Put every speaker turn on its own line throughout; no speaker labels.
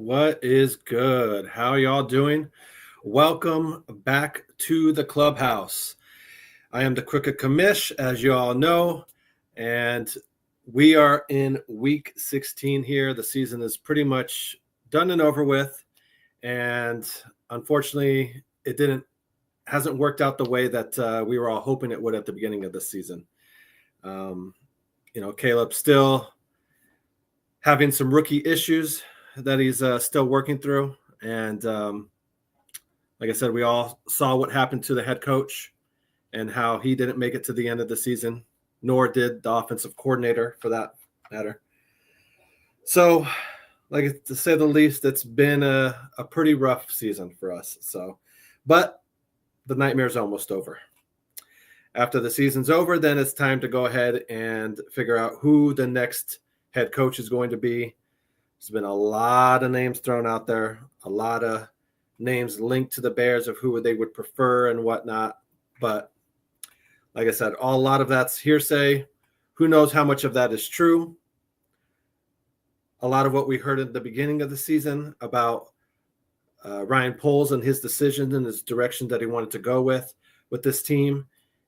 What is good? How y'all doing? Welcome back to the Clubhouse. I am the Crooked Commish, as you all know, and we are in week 16 here. The season is pretty much done and over with, and unfortunately, it hasn't worked out the way that we were all hoping it would at the beginning of the season. Caleb still having some rookie issues that he's still working through. And like I said, we all saw what happened to the head coach and how he didn't make it to the end of the season, nor did the offensive coordinator for that matter. So, like to say the least, it's been a pretty rough season for us. But the nightmare's almost over. After the season's over, then it's time to go ahead and figure out who the next head coach is going to be. There's been a lot of names thrown out there, a lot of names linked to the Bears of who they would prefer and whatnot. But like I said, a lot of that's hearsay. Who knows how much of that is true? A lot of what we heard at the beginning of the season about Ryan Poles and his decision and his direction that he wanted to go with this team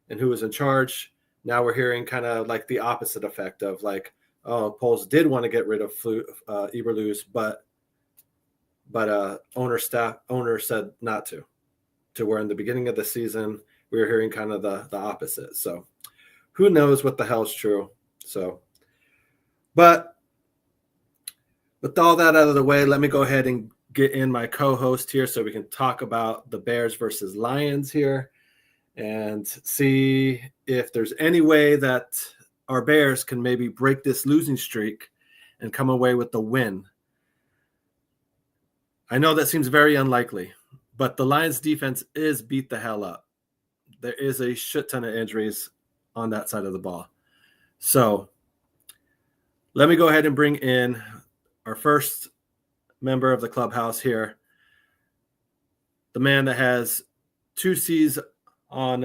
and who was in charge. Now we're hearing kind of like the opposite effect of like, oh, Poles did want to get rid of Eberflus, but owner said not to. To where in the beginning of the season we were hearing kind of the opposite. So who knows what the hell's true? So, but with all that out of the way, let me go ahead and get in my co-host here so we can talk about the Bears versus Lions here and see if there's any way that our Bears can maybe break this losing streak and come away with the win. I know that seems very unlikely, but the Lions defense is beat the hell up. There is a shit ton of injuries on that side of the ball. So let me go ahead and bring in our first member of the Clubhouse here, the man that has 2 C's on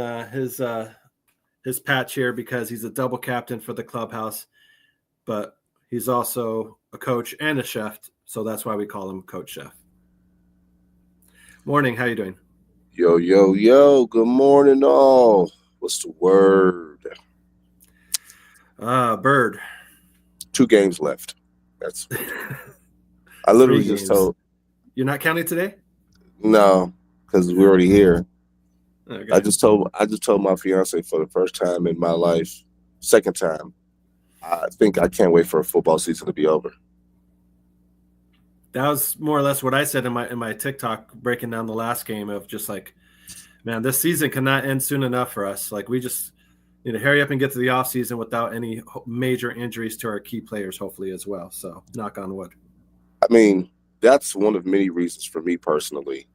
his patch here because he's a double captain for the Clubhouse, but he's also a coach and a chef, so that's why we call him Coach Chef. Morning, how you doing?
Yo, good morning all. What's the word?
Bird.
2 games left. That's I literally just told.
You're not counting today?
No, because we're already here.
Okay.
I just told my fiance for the first time in my life, second time, I think I can't wait for a football season to be over.
That was more or less what I said in my TikTok breaking down the last game of just like, man, this season cannot end soon enough for us. Like we just need to hurry up and get to the off season without any major injuries to our key players, hopefully as well. So knock on wood.
I mean, that's one of many reasons for me personally.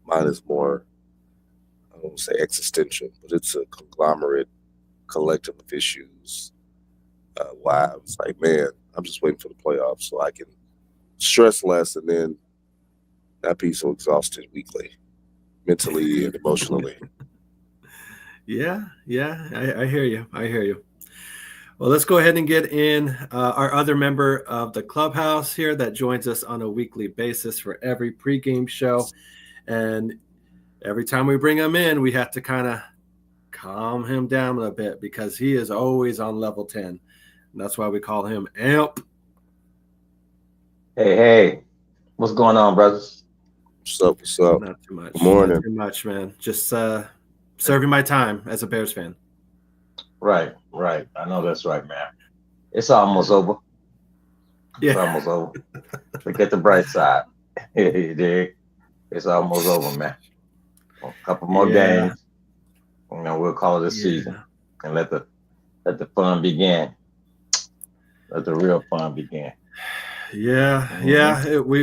Mine is more, I don't want to say existential, but it's a conglomerate collective of issues. Why I was like, man, I'm just waiting for the playoffs so I can stress less and then not be so exhausted weekly, mentally and emotionally.
Yeah, I hear you. Well, let's go ahead and get in our other member of the Clubhouse here that joins us on a weekly basis for every pregame show. And every time we bring him in, we have to kind of calm him down a bit because he is always on level 10. And that's why we call him Amp.
Hey, what's going on, brothers?
What's up?
Not too much.
Good morning.
Not too much, man. Just serving my time as a Bears fan.
Right. I know that's right, man. It's almost over.
Yeah.
It's almost over. Look at the bright side. It's almost over, man. A couple more games. We'll call it a season and let the fun begin. Let the real fun begin.
We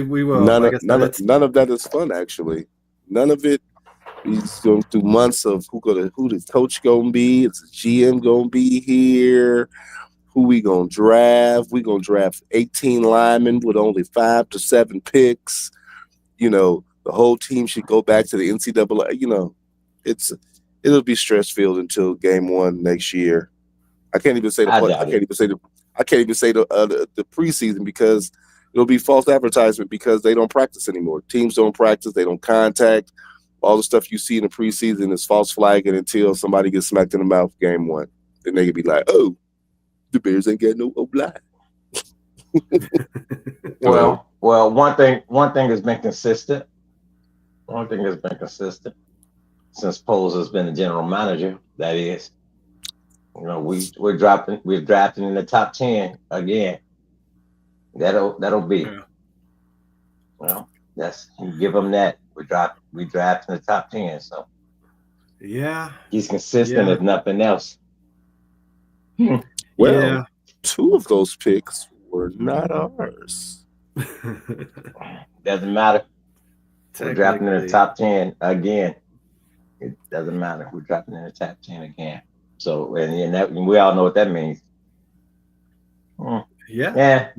will.
None of that is fun, actually. None of it. He's going through months of who the coach gonna be. It's a GM gonna be here. Who we gonna draft? We gonna draft 18 linemen with only 5 to 7 picks. The whole team should go back to the NCAA. It'll be stress filled until game 1 next year. I can't even say the preseason because It'll be false advertisement because they don't practice anymore. Teams don't practice. They don't contact. All the stuff you see in the preseason is false flagging until somebody gets smacked in the mouth game one. Then they can be like, oh, the Bears ain't got no O-line.
Well, one thing has been consistent. One thing has been consistent since Poles has been the general manager. That is, we're drafting in the top 10 again. That'll be. That's give him that. We draft in the top 10. So he's consistent if nothing else.
Well, 2 of those picks were not ours.
Doesn't matter. We're drafting in the top 10 again. It doesn't matter. We're drafting in the top 10 again. So and we all know what that means.
Yeah.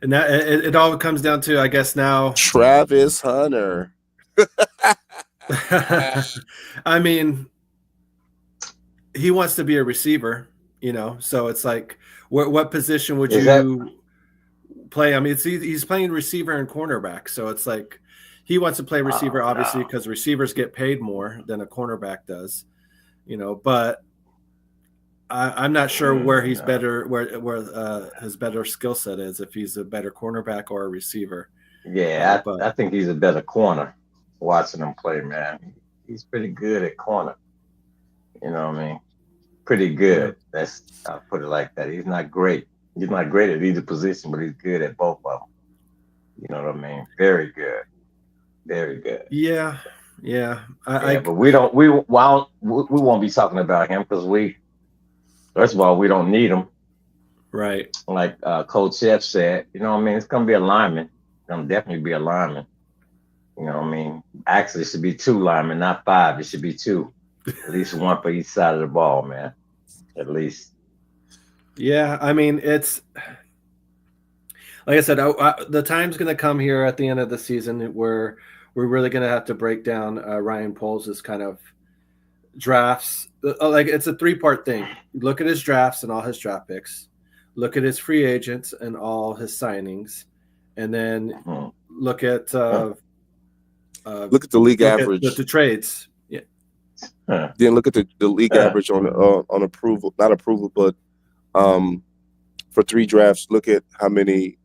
And that it all comes down to, I guess, now
Travis Hunter.
I mean, he wants to be a receiver, so it's like, what position would you play? I mean, he's playing receiver and cornerback, so it's like he wants to play receiver, obviously, because receivers get paid more than a cornerback does, but I'm not sure where he's better, where his better skill set is, if he's a better cornerback or a receiver.
Yeah, I think he's a better corner. Watching him play, man, he's pretty good at corner. You know what I mean? Pretty good. I'll put it like that. He's not great. He's not great at either position, but he's good at both of them. You know what I mean? Very good. Very good.
Yeah.
But we won't be talking about him because first of all, we don't need him.
Right.
Like Coach Chef said, it's going to be a lineman. It's going to definitely be a lineman. You know what I mean? Actually, it should be 2 linemen, not 5. It should be 2. At least 1 for each side of the ball, man. At least.
Yeah, I mean, it's like I said, the time's going to come here at the end of the season where we're really going to have to break down Ryan Poles' kind of drafts. Like, it's a 3-part thing. Look at his drafts and all his draft picks. Look at his free agents and all his signings, and then look at the
league average.
The trades. Yeah.
Then look at the league average on approval, not approval, but for 3 drafts. Look at how many.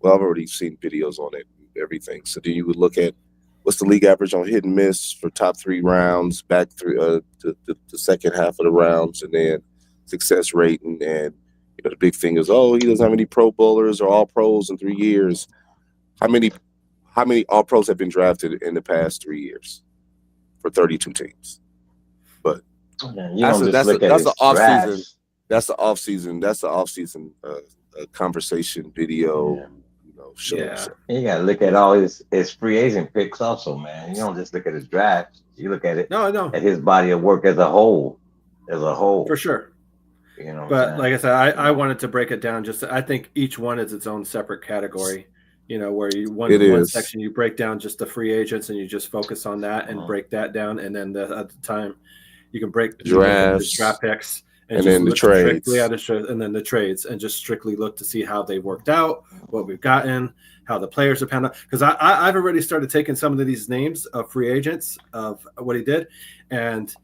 Well, I've already seen videos on it and everything. So then you would look at what's the league average on hit and miss for top 3 rounds, back through to the second half of the rounds, and then success rate. And the big thing is, he doesn't have any Pro Bowlers or All Pros in 3 years. How many All Pros have been drafted in the past 3 years for 32 teams? But that's the off season. That's the off season. That's the off season conversation video. Show.
Yeah, you gotta look at all his free agent picks also, man. You don't just look at his draft. You look at it. At his body of work as a whole. For sure. But like I said, I wanted to break it down. I think each one is its own separate category. Where one section you break down just the free agents and you just focus on that and break that down, and then at the time you can break the draft picks and then the trades, and then the trades, and just strictly look to see how they worked out, what we've gotten, how the players have panned out. Because I've already started taking some of these names of free agents of what he did, and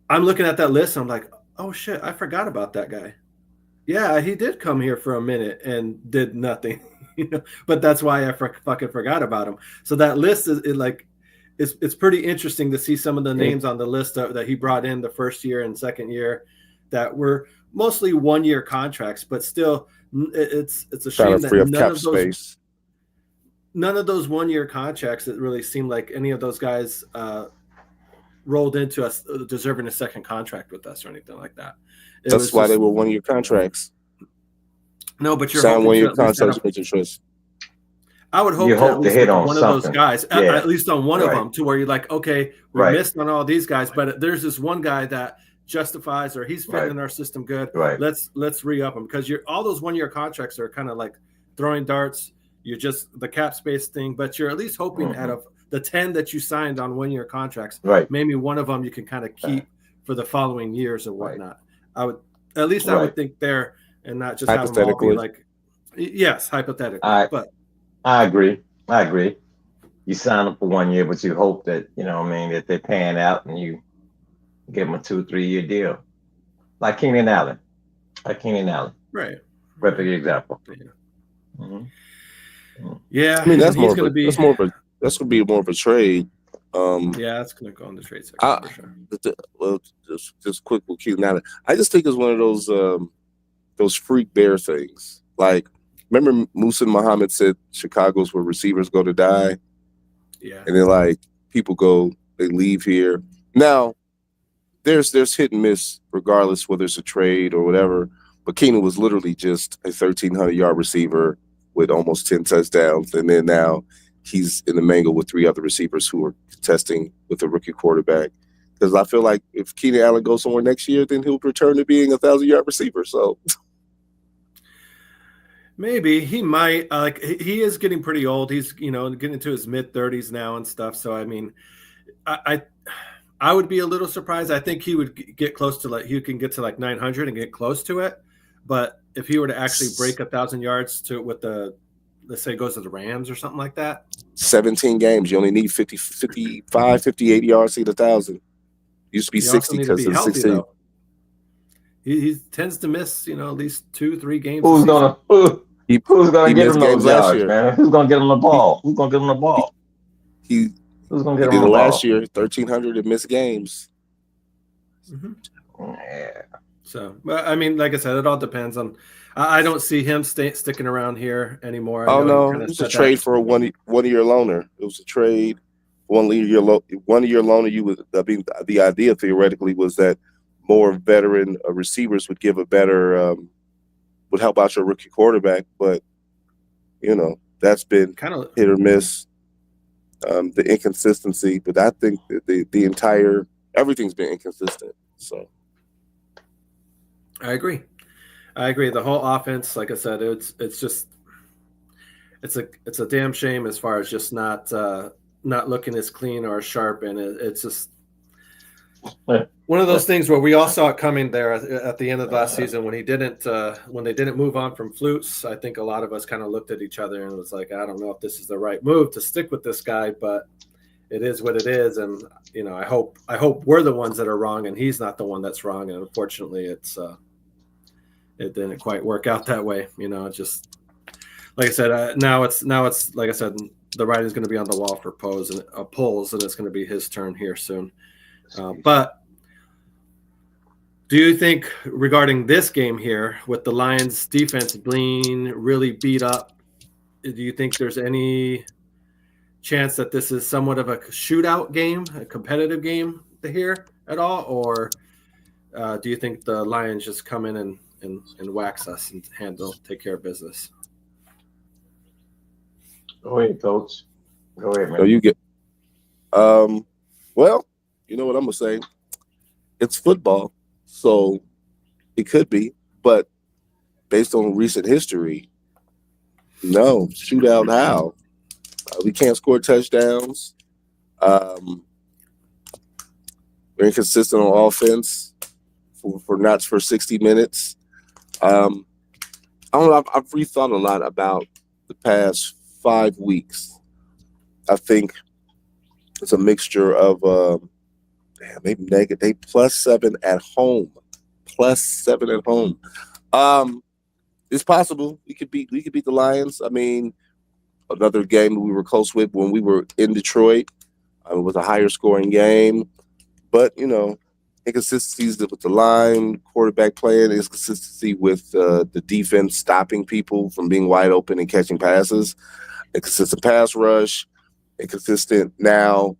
I'm looking at that list and I'm like, oh shit, I forgot about that guy. Yeah, he did come here for a minute and did nothing, but that's why I fucking forgot about him. So that list it's pretty interesting to see some of the names on the list that he brought in the first year and second year that were mostly 1-year contracts, but still it's a shame that none of those 1-year contracts that really seemed like any of those guys rolled into us deserving a second contract with us or anything like that.
That's why they were 1-year contracts.
No, but you're
signed 1-year contracts with interest.
I would hope
to hit on
one
something.
of those guys, at least on one of them, to where you're like, okay, we missed on all these guys, but there's this one guy that justifies, or he's fitting in our system good.
Right.
Let's re-up him, because all those 1-year contracts are kind of like throwing darts. You're just the cap space thing, but you're at least hoping out of the 10 that you signed on 1-year contracts, maybe one of them you can kind of keep for the following years or whatnot. I would think they're and not just have them all be like, yes, hypothetically. But
I agree. You sign up for 1 year, but you hope that, that they pan out and you give them a 2-3 year deal. Like Keenan Allen.
Right.
Perfect example.
Yeah.
Mm-hmm.
Yeah.
I mean, that's
going
to be more of a trade.
Yeah, that's going to go in the trade section for sure.
Well, just quick with Keenan Allen. I just think it's one of those freak bear things. Like, remember Musa Muhammad said Chicago's where receivers go to die?
Yeah.
And then, like, people they leave here. Now, there's hit and miss regardless whether it's a trade or whatever. But Keenan was literally just a 1,300-yard receiver with almost 10 touchdowns. And then now he's in the mangle with 3 other receivers who are contesting with a rookie quarterback. Because I feel like if Keenan Allen goes somewhere next year, then he'll return to being a 1,000-yard receiver. So
maybe he might. He is getting pretty old. He's getting into his mid-30s now and stuff. So I mean, I would be a little surprised. I think he would get close to he can get to 900 and get close to it. But if he were to actually break 1,000 yards with let's say goes to the Rams or something like that.
17 games, you only need 55, 58 yards to get 1,000. Used to be 60 because of 16. Though.
He tends to miss, at least 2-3 games.
Who's gonna get him those yards, man? Who's gonna get him the ball? Who's gonna get him the ball?
Who's gonna get him the ball? Last year, 1,300 and missed games.
Mm-hmm.
Yeah.
So, I mean, like I said, it all depends on. I don't see him sticking around here anymore.
Oh no, it was a trade for a one-year loaner. It was a trade, 1 year loaner. The idea theoretically was that more veteran receivers would give a better, would help out your rookie quarterback. But that's been kind of hit or miss. The inconsistency, but I think the entire everything's been inconsistent. So.
I agree. The whole offense, like I said, it's a damn shame as far as just not looking as clean or sharp, and it's just one of those things where we all saw it coming there at the end of last season when they didn't move on from Flutes. I think a lot of us kind of looked at each other and was like, I don't know if this is the right move to stick with this guy, but it is what it is, and I hope we're the ones that are wrong and he's not the one that's wrong, and unfortunately it didn't quite work out that way. Just like I said, now it's like I said, the writing's going to be on the wall for Pulls, and it's going to be his turn here soon. But do you think regarding this game here with the Lions defense being really beat up, do you think there's any chance that this is somewhat of a shootout game, a competitive game here at all? Or do you think the Lions just come in and wax us and take care of business?
Go ahead, Coach. Go ahead, man.
So you get, well, you know what I'm gonna say. It's football, so it could be, but based on recent history, no shootout. How we can't score touchdowns. We're inconsistent on offense for 60 minutes. I don't know. I've rethought a lot about the past 5 weeks. I think it's a mixture of maybe negative. They +7 at home. +7 at home. It's possible we could beat the Lions. I mean, another game we were close with when we were in Detroit. It was a higher scoring game, but inconsistencies with the line, quarterback playing, inconsistency with the defense stopping people from being wide open and catching passes, inconsistent pass rush, inconsistent now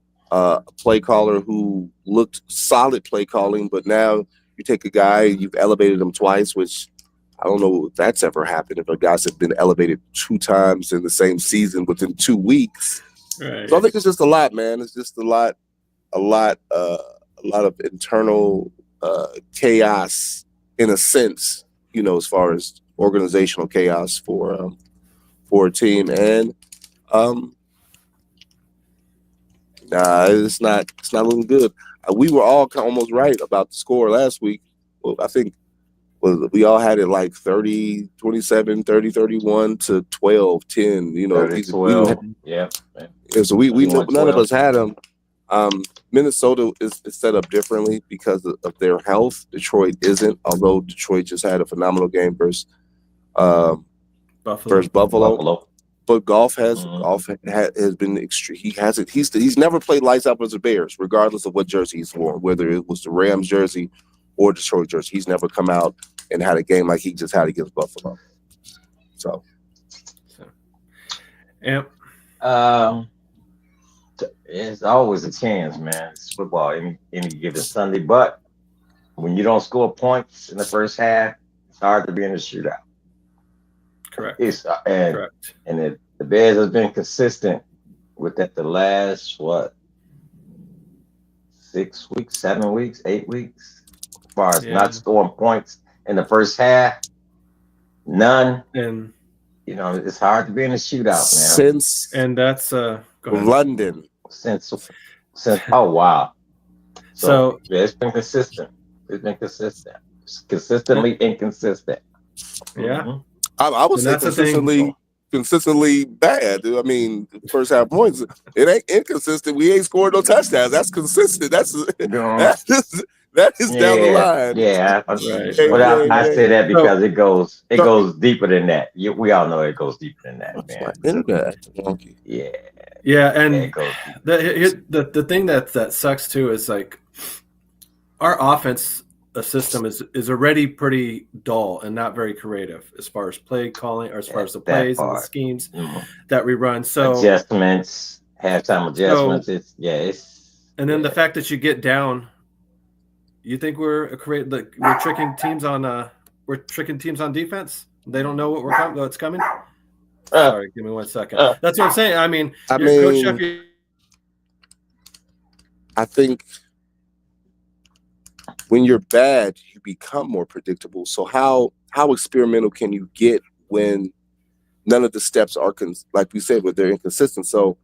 play caller who looked solid play calling, but now you take a guy, you've elevated him twice, which I don't know if that's ever happened. If a guy's have been elevated 2 times in the same season within 2 weeks. Right. So I think it's just a lot, man. It's just a lot of internal chaos in a sense, as far as organizational chaos for a team. And it's not looking good. We were all almost right about the score last week. Well, I think we all had it like 30, 27, 30, 31 to 12, 10.
30, 12. Yeah.
So we
31,
none of
12.
us had them. Minnesota is set up differently because of their health. Detroit isn't, although Detroit just had a phenomenal game versus Buffalo. But Goff has been extreme. He's never played lights out with the Bears, regardless of what jersey he's worn, whether it was the Rams jersey or Detroit jersey. He's never come out and had a game like he just had against Buffalo. So.
Yep.
It's always a chance, man. It's football any given Sunday, but when you don't score points in the first half, it's hard to be in the shootout.
Correct.
Correct. And the Bears has been consistent with that the last 6 weeks, 7 weeks, 8 weeks, as far as not scoring points in the first half. None.
And
it's hard to be in a shootout, man.
And that's
London.
Since oh wow. So yeah, it's been consistent. It's consistently inconsistent.
Yeah.
Mm-hmm.
I would say consistently bad. I mean, first half points. It ain't inconsistent. We ain't scored no touchdowns. That's consistent. That is down the line.
Yeah, but I say that because it goes deeper than that. We all know it goes deeper than that, man.
Yeah, and the thing that sucks too is like our offense system is already pretty dull and not very creative as far as play calling or as far as the plays and the schemes that we run. So
adjustments, halftime adjustments.
And then the fact that you get down, you think we're tricking teams on defense. They don't know what's coming. Sorry, give me 1 second. That's what I'm saying. I mean, Coach Sheffield.
I think when you're bad, you become more predictable. So how experimental can you get when none of the steps are like we said, where they're inconsistent? So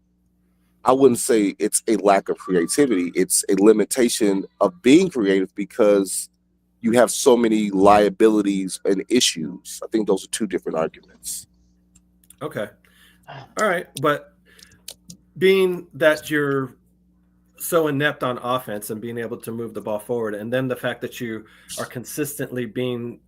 I wouldn't say it's a lack of creativity. It's a limitation of being creative because you have so many liabilities and issues. I think those are two different arguments.
Okay. All right. But being that you're so inept on offense and being able to move the ball forward, and then the fact that you are consistently being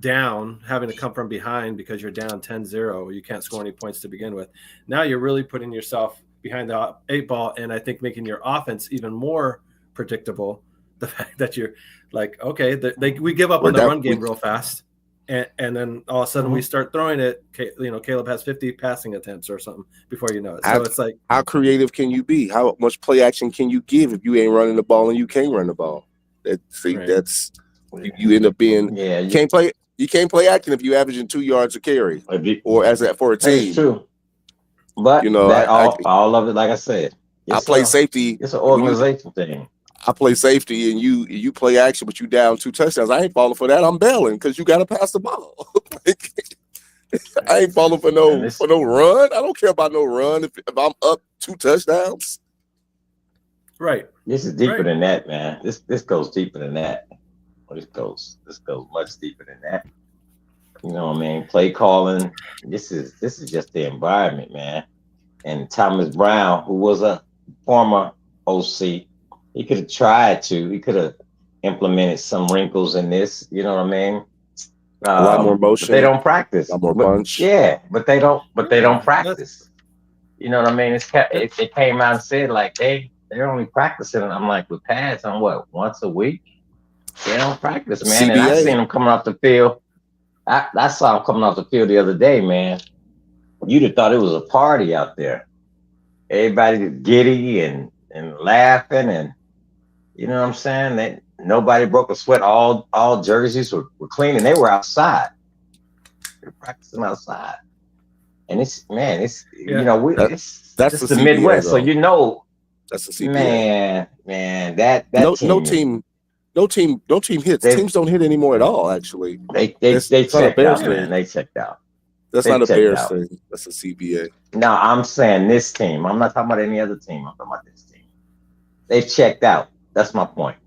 down, having to come from behind because you're down 10-0, you can't score any points to begin with. Now you're really putting yourself behind the 8 ball, and I think making your offense even more predictable. The fact that you're like, okay, we give up on the run game real fast. And then all of a sudden we start throwing it. Caleb has 50 passing attempts or something before you know it. So it's like,
how creative can you be? How much play action can you give if you ain't running the ball and you can't run the ball? That's you end up being you can't play. You can't play action if you're averaging 2 yards a carry or for a team.
That's true. But all of it, like I said,
I play safety.
It's an organization thing.
I play safety and you play action, but you down 2 touchdowns. I ain't falling for that. I'm bailing because you got to pass the ball. I ain't falling for no run. I don't care about no run if I'm up 2 touchdowns.
Right.
This is deeper than that, man. This goes deeper than that. This goes much deeper than that. You know what I mean? Play calling. This is just the environment, man. And Thomas Brown, who was a former OC, he could have tried to. He could have implemented some wrinkles in this. You know what I mean?
A lot more motion.
They don't practice.
A lot more punch.
Yeah, but they don't practice. You know what I mean? It came out and said like they're only practicing. I'm like, with pads on what, once a week? They don't practice, man. CBA. And I seen them coming off the field. I saw them coming off the field the other day, man. You'd have thought it was a party out there. Everybody giddy and laughing, and you know what I'm saying? That nobody broke a sweat. All jerseys were clean, and they were outside. They're practicing outside. And it's that's the Midwest, though. So you know
that's the CBA.
Man, that
no team hits. Teams don't hit anymore at all. Actually,
they checked out, man. They checked out.
That's not a Bears thing. That's a CBA.
No, I'm saying this team. I'm not talking about any other team. I'm talking about this team. They've checked out. That's my point.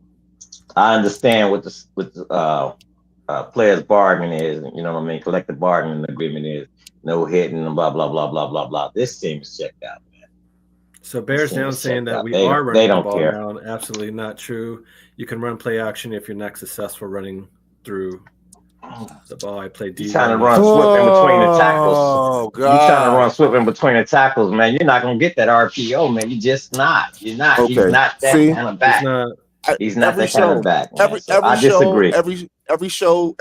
I understand with players bargaining is, you know what I mean, collective bargaining agreement is no hitting and blah blah blah blah blah blah. This team is checked out, man.
So Bears down saying that we are
they
running the
don't
ball
care.
now. Absolutely not true. You can run play action if you're not successful running through the ball. I play D.
You trying to run swift in between the tackles.
Oh God!
You trying to run swift in between the tackles, man. You're not gonna get that RPO, man. You're just not. You're not.
Okay.
He's not that kind of back. He's not that kind of back. Man. I disagree.
Every show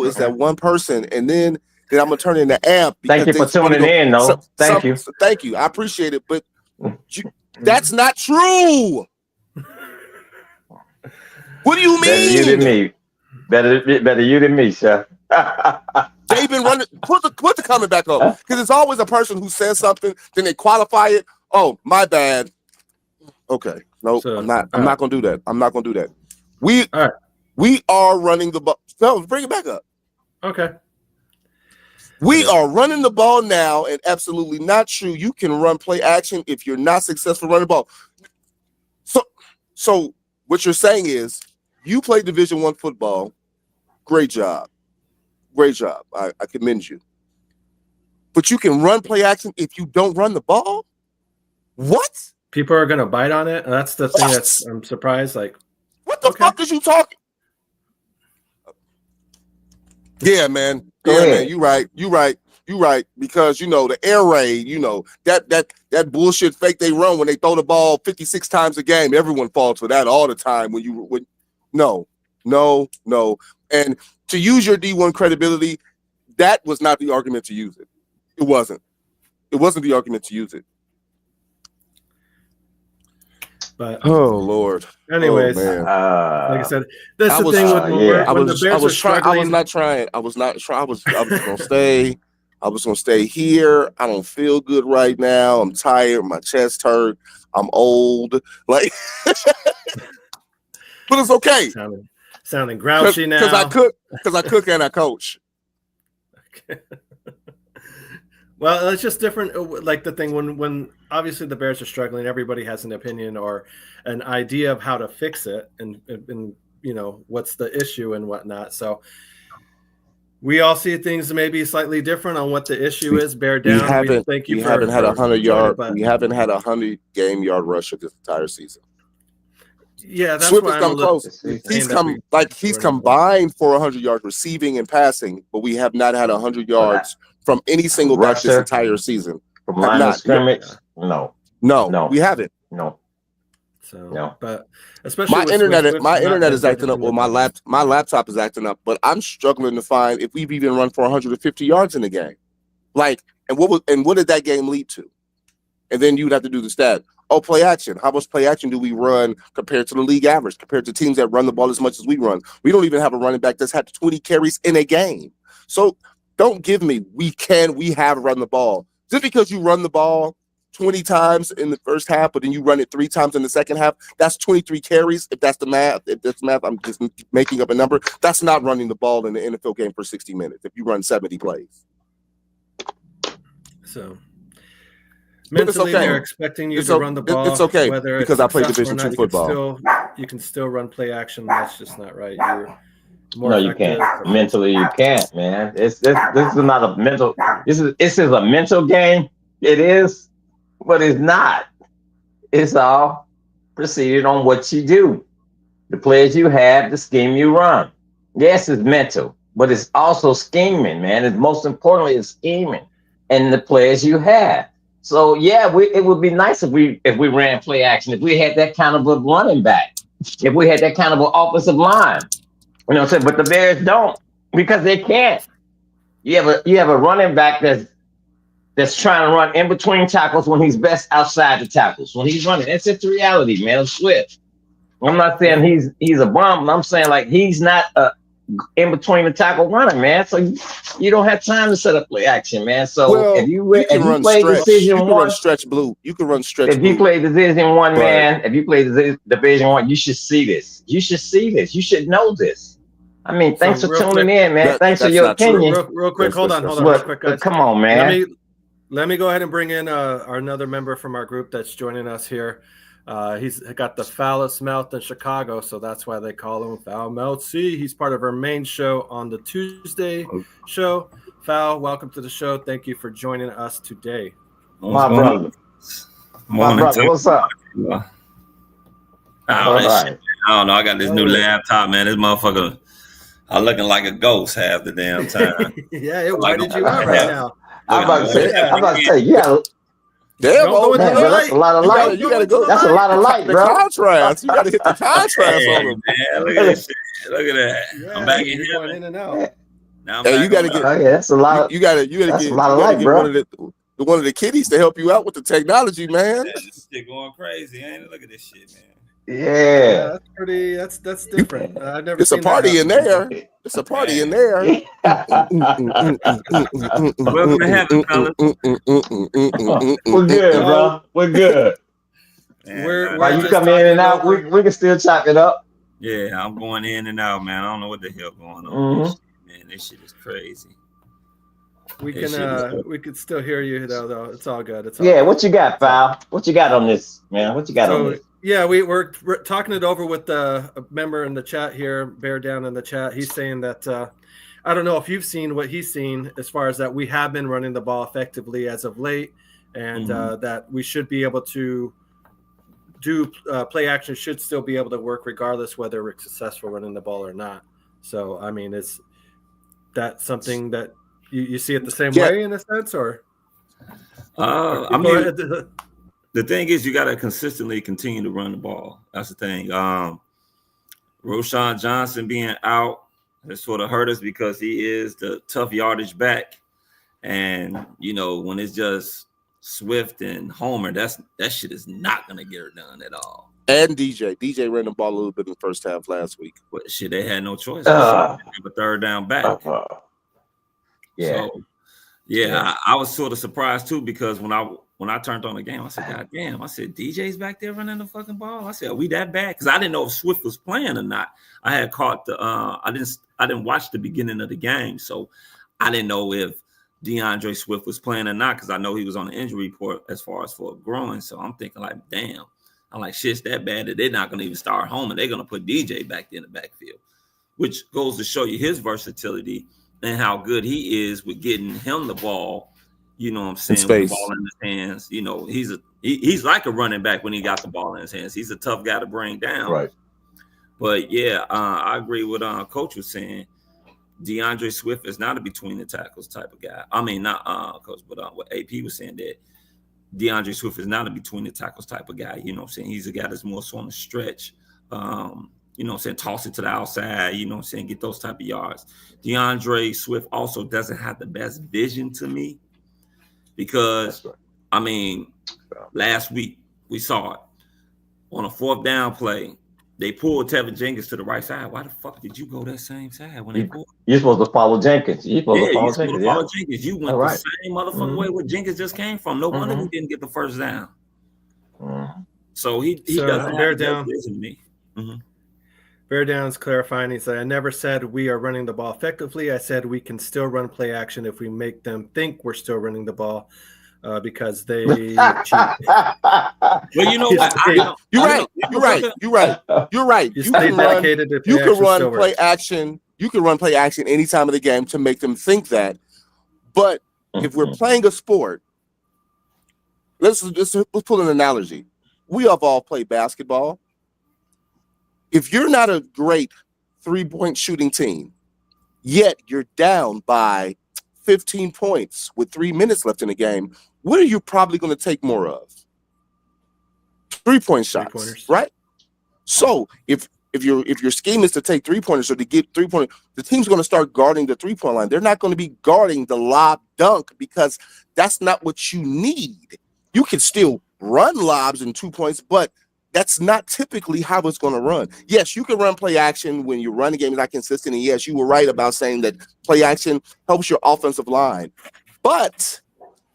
is that one person, and then I'm gonna turn into amp.
Thank you for tuning in, though. Thank you.
Thank you. I appreciate it, but that's not true. What do you mean?
Better you than me. Better you than me, Chef.
They've been running. Put the comment back up, because it's always a person who says something, then they qualify it. Oh, my bad. Okay, no, I'm not gonna do that. I'm not gonna do that. We are running the ball. No, bring it back up.
Okay.
We are running the ball now, and absolutely not true. You can run play action if you're not successful running the ball. So what you're saying is you play Division I football. Great job. Great job. I commend you. But you can run play action if you don't run the ball? What?
People are gonna bite on it. That's the thing that's I'm surprised. Like,
what the fuck is you talking? Yeah, man. Man. You right. Because the air raid, that bullshit fake they run when they throw the ball 56 times a game. Everyone falls for that all the time. No. And to use your D1 credibility, that was not the argument to use it. It wasn't. It wasn't the argument to use it.
But
Lord.
Anyways, like I said, that's the thing with when the Bears are struggling.
I was not trying. I was gonna stay. I was gonna stay here. I don't feel good right now. I'm tired. My chest hurt. I'm old. Like, but it's okay.
Sounding grouchy now.
Because I cook and I coach.
Okay. Well, it's just different. Like the thing when obviously the Bears are struggling, everybody has an opinion or an idea of how to fix it, and what's the issue and whatnot. So we all see things maybe slightly different on what the issue is. Bear down.
We haven't had a 100 game yard rusher this entire season.
Yeah, that's
Swift
why
has come close. He's combined for 100 yards receiving and passing, but we have not had 100 yards from any single back this entire season.
From line of scrimmage? No,
we haven't.
No.
So, no. But especially
my internet is acting up. Well, my laptop is acting up, but I'm struggling to find if we've even run for 150 yards in the game. Like, and what did that game lead to? And then you'd have to do the stat. Oh, play action. How much play action do we run compared to the league average, compared to teams that run the ball as much as we run? We don't even have a running back that's had 20 carries in a game. So don't give me we have run the ball. Just because you run the ball 20 times in the first half, but then you run it 3 times in the second half, that's 23 carries. If that's math, I'm just making up a number. That's not running the ball in the NFL game for 60 minutes if you run 70 plays.
So mentally, they're expecting you to run the ball.
It's okay because I play Division II football.
You can still run play action. That's just not right.
You can't. Mentally, you can't, man. This is not a mental. This is a mental game. It is, but it's not. It's all proceeded on what you do, the players you have, the scheme you run. Yes, it's mental, but it's also scheming, man. It's most importantly, it's scheming and the players you have. So yeah, it would be nice if we ran play action, if we had that kind of a running back, if we had that kind of an offensive line. You know what I'm saying? But the Bears don't, because they can't. You have a running back that's trying to run in between tackles when he's best outside the tackles. When he's running, that's just the reality, man. Of Swift. I'm not saying he's a bum. I'm saying like he's not in between the tackle runner, man. So you don't have time to set up play action, man. So if you play Division I,
run stretch blue. You can run stretch.
If you play Division I, man, if you play Division I, you should see this. You should see this. You should know this. I mean, thanks for tuning in, man. Thanks for your opinion.
Real quick, hold on, real quick, guys.
Come on, man.
Let me go ahead and bring in another member from our group that's joining us here. He's got the foulest mouth in Chicago, so that's why they call him Foul Mouth C. He's part of our main show on the Tuesday show. Foul, welcome to the show. Thank you for joining us today.
My brother. What's up?
All right. I don't know. I got this new laptop, man. This motherfucker, I'm looking like a ghost half the damn time.
Yeah, it whited you out right now.
I'm about to say, yeah.
Damn,
man, bro, that's a lot of light.
You gotta go.
That's a lot of light,
The
bro.
contrast. You gotta hit the contrast on them.
Man, look at this shit. Look at that.
Yeah,
I'm back in
you're
here.
going in and out.
Now I'm
Hey,
back
you gotta
on
get.
Oh, yeah, that's a lot.
You gotta
That's
get.
a lot of
You gotta
light,
get
bro.
one of the kiddies to help you out with the technology, man.
Yeah, this shit going crazy, ain't it? Look at this shit, man.
Yeah.
That's pretty. That's different. I've never.
It's a
seen that
party in
happen.
there. It's a party in there.
Welcome to heaven, fellas.
We're good, bro. We're good.
Man,
While you come in and out, we can still chop it up.
yeah, I'm going in and out, man. I don't know what the hell going on.
Mm-hmm.
Man, this shit is crazy.
We can still hear you though. It's all good. It's all
Yeah,
good.
what you got, Foul? What you got on this, man? What you got on this?
Yeah, we're talking it over with a member in the chat here, Bear Down in the chat. He's saying that I don't know if you've seen what he's seen as far as that we have been running the ball effectively as of late, and that we should be able to do play action should still be able to work regardless whether we're successful running the ball or not. So, I mean, is that something that you see it the same way in a sense, or?
I mean, the thing is, you got to consistently continue to run the ball. That's the thing. Roschon Johnson being out has sort of hurt us because he is the tough yardage back. And, you know, when it's just Swift and Homer, that shit is not going to get her done at all.
And DJ ran the ball a little bit in the first half last week.
But shit, they had no choice. They have a third down back.
Yeah.
So, yeah. I was sort of surprised too because when I turned on the game, I said, God damn, I said, DJ's back there running the fucking ball. I said, are we that bad? Because I didn't know if Swift was playing or not. I had caught I didn't watch the beginning of the game. So I didn't know if DeAndre Swift was playing or not because I know he was on the injury report as far as for growing. So I'm thinking like, damn. I'm like, shit's that bad that they're not going to even start home and they're going to put DJ back there in the backfield, which goes to show you his versatility and how good he is with getting him the ball. You know what I'm saying? With the ball in his hands. You know, he's like a running back when he got the ball in his hands. He's a tough guy to bring down.
Right.
But yeah, I agree with Coach was saying. DeAndre Swift is not a between the tackles type of guy. I mean, not Coach, but what AP was saying that DeAndre Swift is not a between the tackles type of guy. You know what I'm saying? He's a guy that's more so on the stretch. You know what I'm saying? Toss it to the outside, you know what I'm saying? Get those type of yards. DeAndre Swift also doesn't have the best vision to me because, I mean, last week we saw it on a fourth down play. They pulled Tevin Jenkins to the right side. Why the fuck did you go that same side when they pulled?
You're supposed to follow Jenkins. You're supposed to follow
Jenkins. You went the same motherfucking way where Jenkins just came from. No wonder he didn't get the first down. So he doesn't have that vision to me.
Bear Down's clarifying. He said, I never said we are running the ball effectively. I said we can still run play action if we make them think we're still running the ball because they cheat.
Well, you know what?
You're right. You can run play action. You can run play action any time of the game to make them think that. But if we're playing a sport, let's pull an analogy. We have all played basketball. If you're not a great 3-point shooting team, yet you're down by 15 points with 3 minutes left in the game, what are you probably going to take more of? 3-point shots, right? So if your scheme is to take 3-pointers or to get 3-pointers, the team's going to start guarding the 3-point line. They're not going to be guarding the lob dunk because that's not what you need. You can still run lobs in 2 points, but that's not typically how it's going to run. Yes, you can run play action when your running game is not consistent. And yes, you were right about saying that play action helps your offensive line. But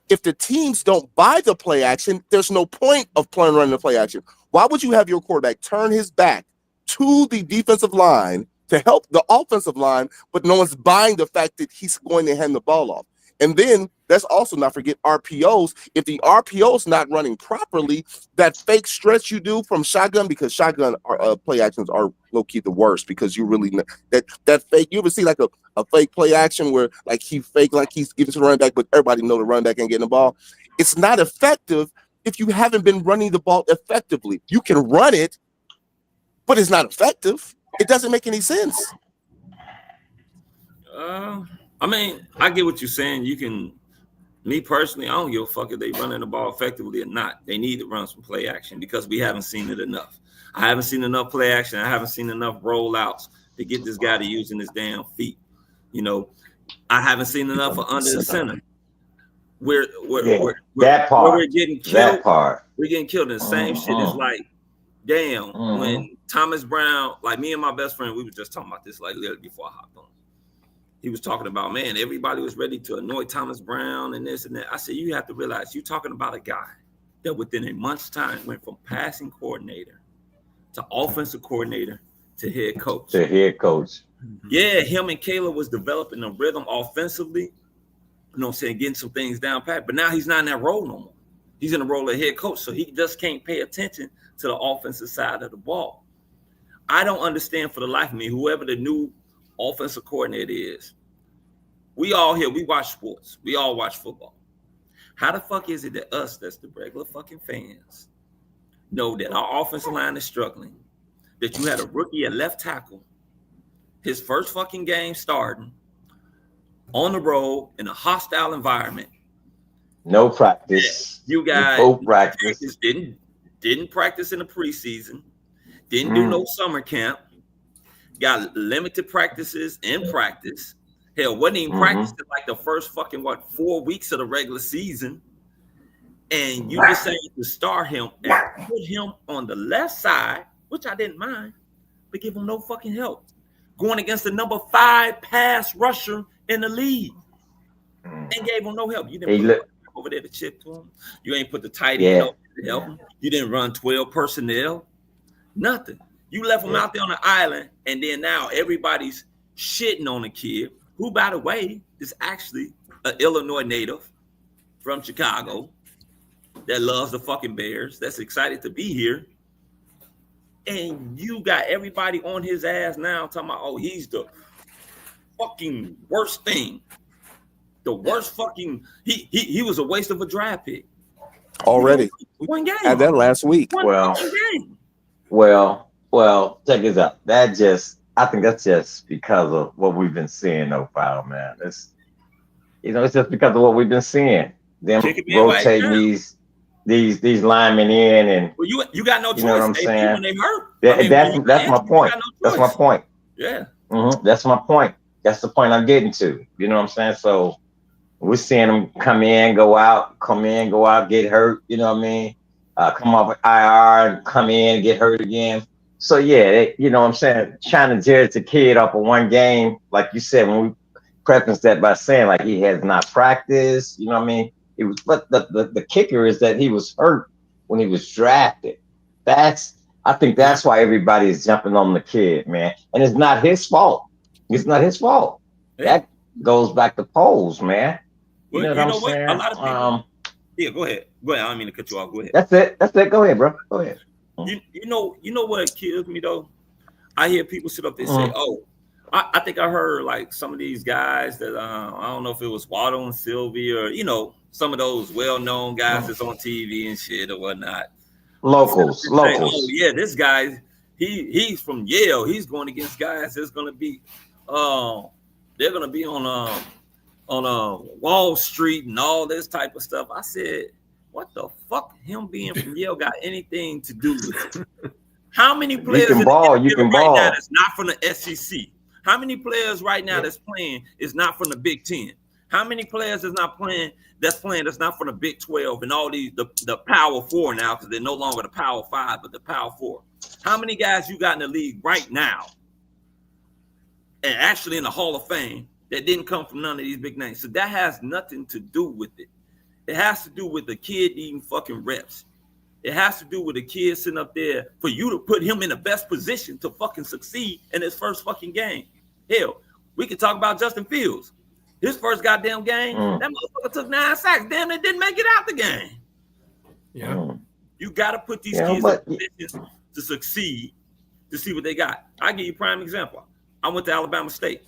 if the teams don't buy the play action, there's no point of running the play action. Why would you have your quarterback turn his back to the defensive line to help the offensive line, but no one's buying the fact that he's going to hand the ball off? And then let's also not forget RPOs. If the RPO's not running properly, that fake stretch you do from shotgun, because shotgun play actions are low-key the worst, because you really that fake. You ever see like a fake play action where like he fake like he's giving to the running back, but everybody know the running back ain't getting the ball? It's not effective if you haven't been running the ball effectively. You can run it, but it's not effective. It doesn't make any sense.
I mean, I get what you're saying. You can, me personally, I don't give a fuck if they running the ball effectively or not. They need to run some play action because we haven't seen it enough. I haven't seen enough play action. I haven't seen enough rollouts to get this guy to using his damn feet. You know, I haven't seen enough of under the center. We're getting killed.
That part.
We're getting killed in the same shit. It's like, damn, when Thomas Brown, like me and my best friend, we were just talking about this like literally before I hopped on. He was talking about, man, everybody was ready to anoint Thomas Brown and this and that. I said, you have to realize you're talking about a guy that within a month's time went from passing coordinator to offensive coordinator to head coach. Yeah, him and Kayla was developing a rhythm offensively, you know what I'm saying, getting some things down pat. But now he's not in that role no more. He's in the role of head coach, so he just can't pay attention to the offensive side of the ball. I don't understand for the life of me, whoever the new offensive coordinator is. We all here, we watch sports. We all watch football. How the fuck is it that us, that's the regular fucking fans, know that our offensive line is struggling, that you had a rookie at left tackle, his first fucking game starting, on the road, in a hostile environment.
No practice.
You guys
no practice.
Didn't practice in the preseason, didn't do no summer camp, got limited practices in practice. Hell, wasn't even practicing like the first fucking 4 weeks of the regular season. And you decided to start him and put him on the left side, which I didn't mind, but give him no fucking help. Going against the number 5 pass rusher in the league. And gave him no help. You didn't put over there to chip to him. You ain't put the tight end over there to help him. You didn't run 12 personnel. Nothing. You left him out there on the island, and then now everybody's shitting on the kid, who, by the way, is actually an Illinois native from Chicago that loves the fucking Bears, that's excited to be here. And you got everybody on his ass now talking about, oh, he's the fucking worst thing. The worst fucking, he was a waste of a draft pick.
Already.
One game.
Had that last week.
Well, check this out. I think that's just because of what we've been seeing, though, Powell, man. It's just because of what we've been seeing. Them rotating these linemen in, and
you got no choice.
You know what I'm saying?
When they hurt.
That's my point. That's my point.
Yeah.
That's my point. That's the point I'm getting to. You know what I'm saying? So we're seeing them come in, go out, get hurt. You know what I mean? Come off IR and come in, get hurt again. So yeah, you know what I'm saying? Trying to judge the kid off of one game, like you said, when we prefaced that by saying like he has not practiced. You know what I mean? It was, but the kicker is that he was hurt when he was drafted. I think that's why everybody is jumping on the kid, man. And it's not his fault. It's not his fault. Yeah. That goes back to polls, man. You know what I'm saying?
A lot of people. Yeah, go ahead. I don't mean to cut you off. Go ahead.
That's it. Go ahead, bro. Go ahead.
You know what kills me though? I hear people sit up there and say, "Oh, I think I heard like some of these guys that I don't know if it was Waldo and Sylvie or some of those well-known guys that's on TV and shit or whatnot."
Locals.
Say, oh yeah, this guy he's from Yale. He's going against guys that's going to be they're going to be on Wall Street and all this type of stuff. I said, what the fuck? Him being from Yale got anything to do with it? How many players
you can ball
now that's not from the SEC? How many players right now that's playing is not from the Big Ten? How many players that's not from the Big 12 and all these the Power 4 now, because they're no longer the Power 5 but the Power 4? How many guys you got in the league right now and actually in the Hall of Fame that didn't come from none of these big names? So that has nothing to do with it. It has to do with the kid needing fucking reps. It has to do with the kid sitting up there for you to put him in the best position to fucking succeed in his first fucking game. Hell, we could talk about Justin Fields. His first goddamn game, that motherfucker took 9 sacks. Damn, they didn't make it out the game.
Yeah.
You got to put these kids in position to succeed to see what they got. I'll give you a prime example. I went to Alabama State.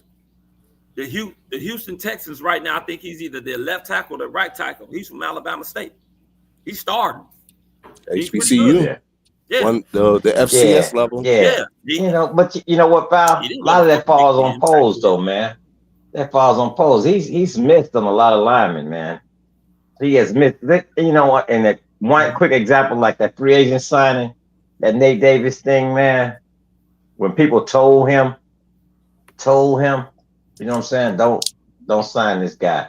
The Houston Texans right now, I think he's either their left tackle or their right tackle. He's from Alabama State. He's starting.
HBCU.
Yeah.
The FCS level.
Yeah. You know, but you know what, pal? A lot of that falls on Poles, though, man. That falls on Poles. He's missed on a lot of linemen, man. He has missed. You know what? And that one quick example, like that free agent signing, that Nate Davis thing, man. When people told him, you know what I'm saying? Don't sign this guy.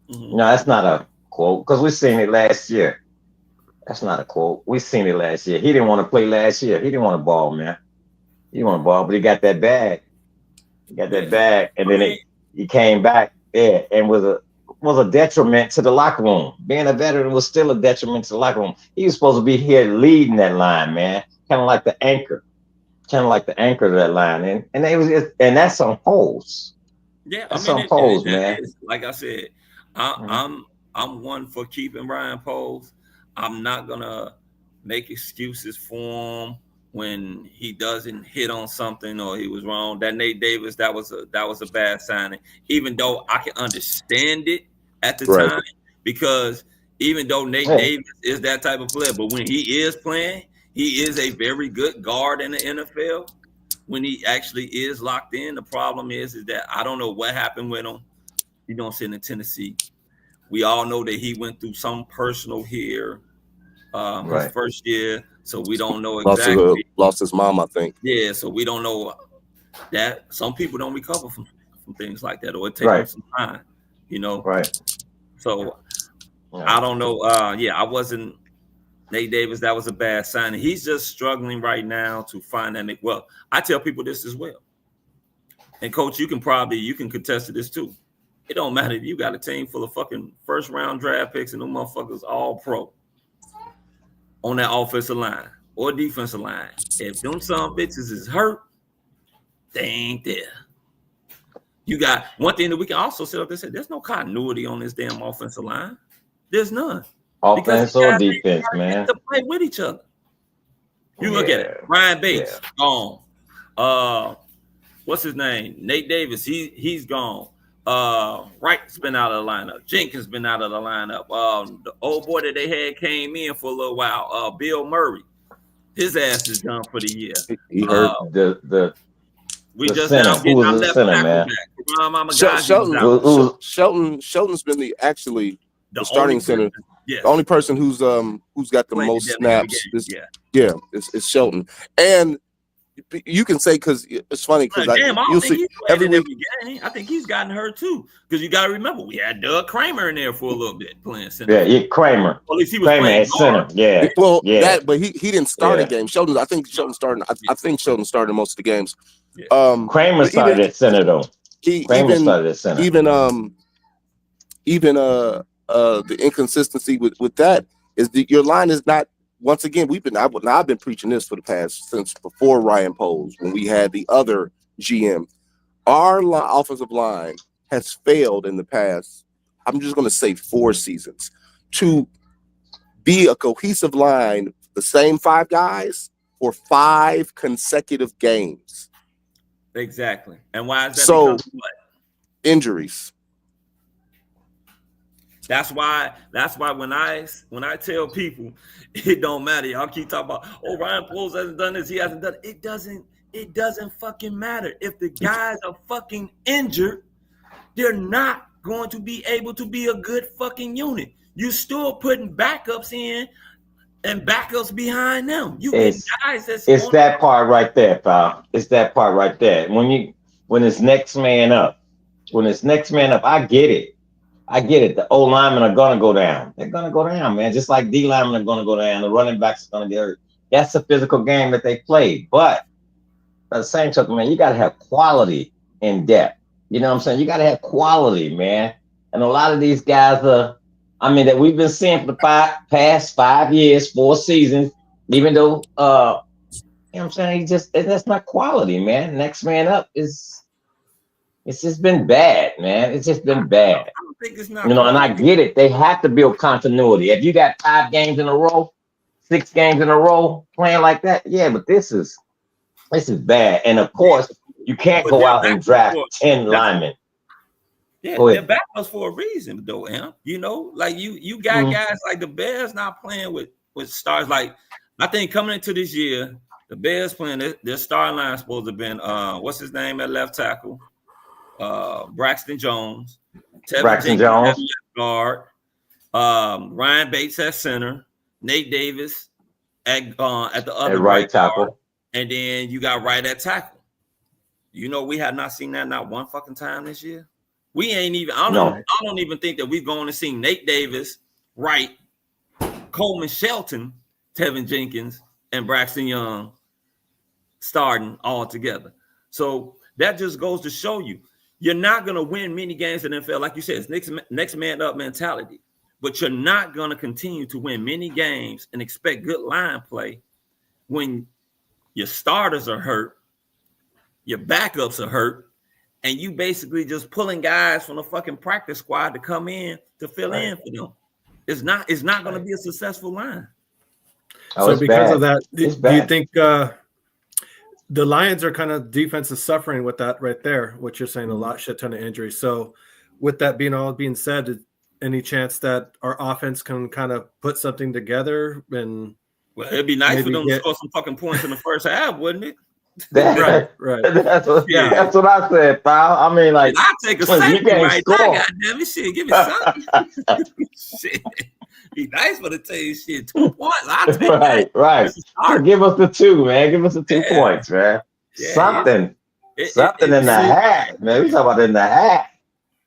No, that's not a quote, because we seen it last year. That's not a quote. We seen it last year. He didn't want to play last year. He didn't want to ball, man. He didn't want to ball, but he got that bag. And then he came back there and was a detriment to the locker room. Being a veteran was still a detriment to the locker room. He was supposed to be here leading that line, man. Kind of like the anchor. To that line. And that's on Poles.
Yeah,
that's on Poles, man.
Like I said, I'm one for keeping Ryan Poles. I'm not gonna make excuses for him when he doesn't hit on something or he was wrong. That Nate Davis, that was a bad signing. Even though I can understand it at the time, because even though Nate Davis is that type of player, but when he is playing, he is a very good guard in the NFL. When he actually is locked in, the problem is that I don't know what happened with him. You know, sitting in Tennessee. We all know that he went through some personal here his first year, so we don't know exactly.
Lost his mom, I think.
Yeah, so we don't know that. Some people don't recover from things like that, or it takes them some time, you know.
Right.
So I don't know. I wasn't Nate Davis. That was a bad signing. He's just struggling right now to find that. Well, I tell people this as well, and Coach, you can contest to this too. It don't matter if you got a team full of fucking first round draft picks and them motherfuckers all pro on that offensive line or defensive line. If them some bitches is hurt, they ain't there. You got one thing that we can also sit up and say, there's no continuity on this damn offensive line. There's none.
Offense or defense, man.
To play with each other. You look at it. Ryan Bates, gone. What's his name? Nate Davis, he's gone. Wright's been out of the lineup. Jenkins been out of the lineup. The old boy that they had came in for a little while. Bill Murray, his ass is done for the year.
He hurt
we just now getting our left tackle back.
Shelton's been the starting center.
Yes.
The only person who's got the most snaps. It's Shelton. And you can say, because it's funny, because you'll see every week.
I think he's gotten hurt too, because you got to remember we had Doug Kramer in there for a little bit playing center.
Yeah, Kramer.
Well, at least he was playing
at center. Yeah.
Well, but he didn't start a game. I think Shelton started. I think Shelton started most of the games.
Yeah. Kramer started at center though. Kramer started at center.
Even the inconsistency with that is that your line is not. Once again, I've been preaching this for the past since before Ryan Poles, when we had the other GM. Our offensive line has failed in the past, I'm just going to say 4 seasons, to be a cohesive line, the same 5 guys for 5 consecutive games.
Exactly. And why is that? So
injuries.
That's why when I tell people it don't matter, y'all keep talking about, Ryan Poles hasn't done this, he hasn't done it. It doesn't fucking matter. If the guys are fucking injured, they're not going to be able to be a good fucking unit. You still putting backups in and backups behind them. It's
that part right there, pal. It's that part right there. When it's next man up, I get it. The O linemen are gonna go down. They're gonna go down, man. Just like D linemen are gonna go down. The running backs are gonna get hurt. That's a physical game that they play. But at the same time, man, you gotta have quality in depth. You know what I'm saying? You gotta have quality, man. And a lot of these guys that we've been seeing for the past 5 years, 4 seasons, even though you know what I'm saying, that's not quality, man. Next man up is It's just been bad, man. It's just been bad.
I don't think it's not.
And I get it. They have to build continuity. If you got 5 games in a row, 6 games in a row playing like that, yeah, but this is bad. And of course, you can't go out and draft 10 linemen.
Yeah, they're backups for a reason, though, Amp. Like you got guys like the Bears not playing with stars. Like I think coming into this year, the Bears playing their star line supposed to have been what's his name at left tackle? Braxton Jones,
Braxton Jones
at left guard, Ryan Bates at center, Nate Davis at the other right tackle, guard, and then you got right at tackle. We have not seen that not one fucking time this year. We ain't even. I don't even think that we've gone to see Nate Davis, Wright, Coleman Shelton, Tevin Jenkins, and Braxton Young starting all together. So that just goes to show you. You're not going to win many games in the NFL. Like you said, it's next man up mentality. But you're not going to continue to win many games and expect good line play when your starters are hurt, your backups are hurt, and you basically just pulling guys from the fucking practice squad to come in to fill in for them. It's not going to be a successful line.
So because of that, do you think the Lions are kind of defense is suffering with that right there, what you're saying, shit ton of injuries. So with that being said, any chance that our offense can kind of put something together? And
well, it'd be nice for them to score some fucking points in the first half, wouldn't it?
Right.
That's what I said, pal. I mean, like,
I'll take a safety right now, goddamn it, shit. Give me something. Shit. Be nice for the team, shit. 2 points. I'll take that.
Right. Give us the 2, man. Give us the 2 points, man. Yeah, something in the hat, man. We talking about in the hat.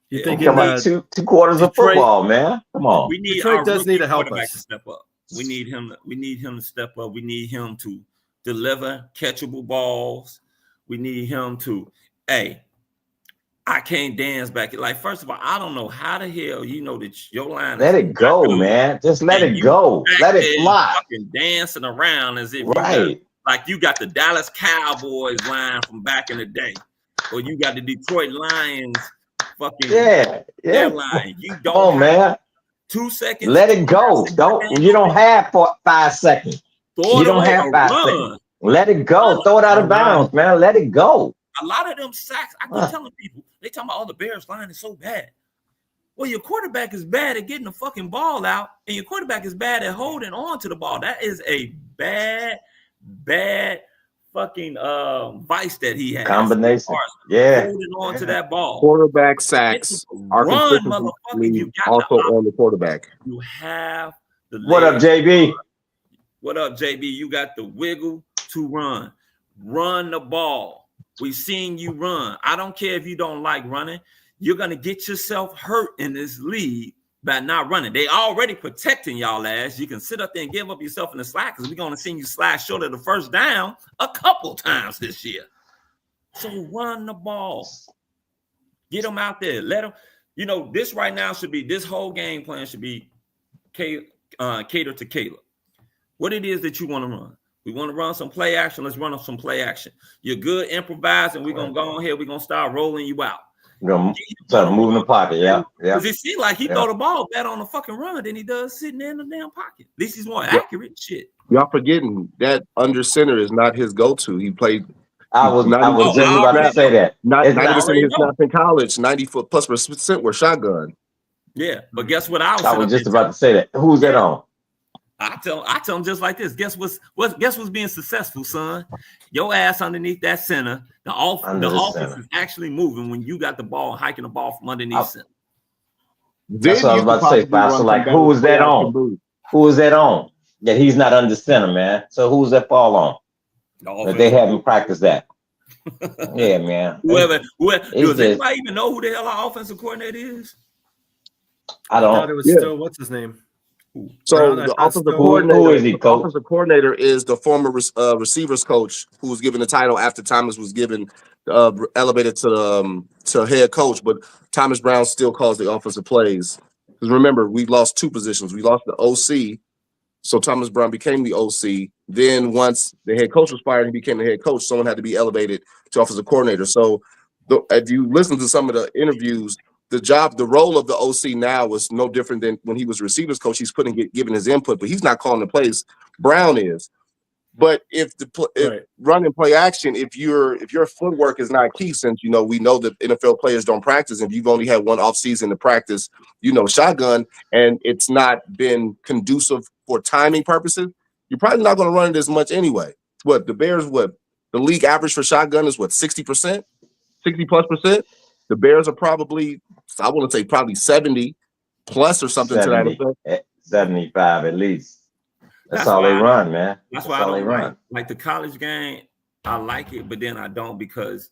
You think
about 2 quarters of football, man? Come on.
We need
Detroit does need to help us
to step up. We need him to step up. We need him to deliver catchable balls. We need him to, I can't dance back. Like, first of all, I don't know how the hell that your line.
Let it go, man. Just let it go. Let it fly.
Fucking dancing around as if you got the Dallas Cowboys line from back in the day, or you got the Detroit Lions fucking line. You don't,
man.
2 seconds.
Let it go. You don't have 5 seconds. You don't have 5 seconds. Let it go. Throw it out of bounds, man. Let it go.
A lot of them sacks, I keep telling people, they talking about, the Bears line is so bad. Well, your quarterback is bad at getting the fucking ball out, and your quarterback is bad at holding on to the ball. That is a bad fucking vice that he has.
Combination. Holding
on to that ball.
Quarterback sacks are consistently also on the quarterback.
You have the
What up, JB?
What up, JB? You got the wiggle to run. Run the ball. We've seen you run. I don't care if you don't like running. You're going to get yourself hurt in this league by not running. They already protecting y'all ass. You can sit up there and give up yourself in the slack because we're going to see you slide short of the first down a couple times this year. So run the ball. Get them out there. Let them. This right now this whole game plan should be catered to Caleb. What it is that you want to run. We want to run some play action. Let's run some play action. You're good improvising. We're going to go on here. We're going to start rolling you out.
We're going to start moving the pocket. Yeah.
Because it seems like he throw the ball better on the fucking run than he does sitting there in the damn pocket. At least he's more accurate. Shit.
Y'all forgetting that under center is not his go-to. He played.
I was just about to say that.
90% of his snaps in college, 90+% were shotgun.
Yeah, but guess what? I
was just about to say that. Who's that on?
I tell them just like this. Guess what's being successful, son? Your ass underneath that center. The offense is actually moving when you got the ball, hiking the ball from underneath center.
That's what I was about to say, Pastor. Like, who was that on? Who was that on? Yeah, he's not under center, man. So who's that ball on? But they haven't practiced that. Yeah, man.
Whoever does anybody even know who the hell our offensive coordinator is?
I don't.
I thought it was still what's his name?
So the offensive coordinator is the former receivers coach who was given the title after Thomas was given elevated to head coach, but Thomas Brown still calls the offensive plays. Because remember, we lost 2 positions. We lost the OC, so Thomas Brown became the OC. Then once the head coach was fired, he became the head coach. Someone had to be elevated to offensive coordinator. So if you listen to some of the interviews, the role of the OC now was no different than when he was receivers coach. He's giving his input, but he's not calling the plays. Brown is. But if run and play action, if your footwork is not key, since we know that NFL players don't practice, and you've only had one off season to practice, shotgun, and it's not been conducive for timing purposes, you're probably not going to run it as much anyway. The Bears, the league average for shotgun is 60%, 60+%. The Bears are probably, I want to say probably 70 plus or something
70,
to that effect.
75 at least. That's all they run, man.
That's why I don't like the college game. I like it, but then I don't, because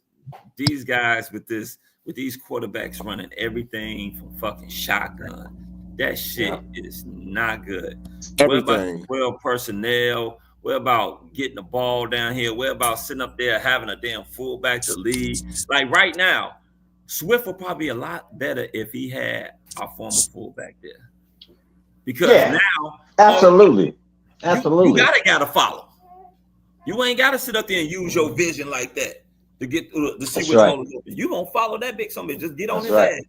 these guys with these quarterbacks running everything from fucking shotgun. That shit is not good.
Everything.
What about personnel? What about getting the ball down here? What about sitting up there having a damn fullback to lead? Like right now, Swift would probably be a lot better if he had our former fullback there. Because now,
absolutely.
You gotta follow. You ain't gotta sit up there and use your vision like that to get to see what's going on. You gonna follow that big somebody. Just get on his ass.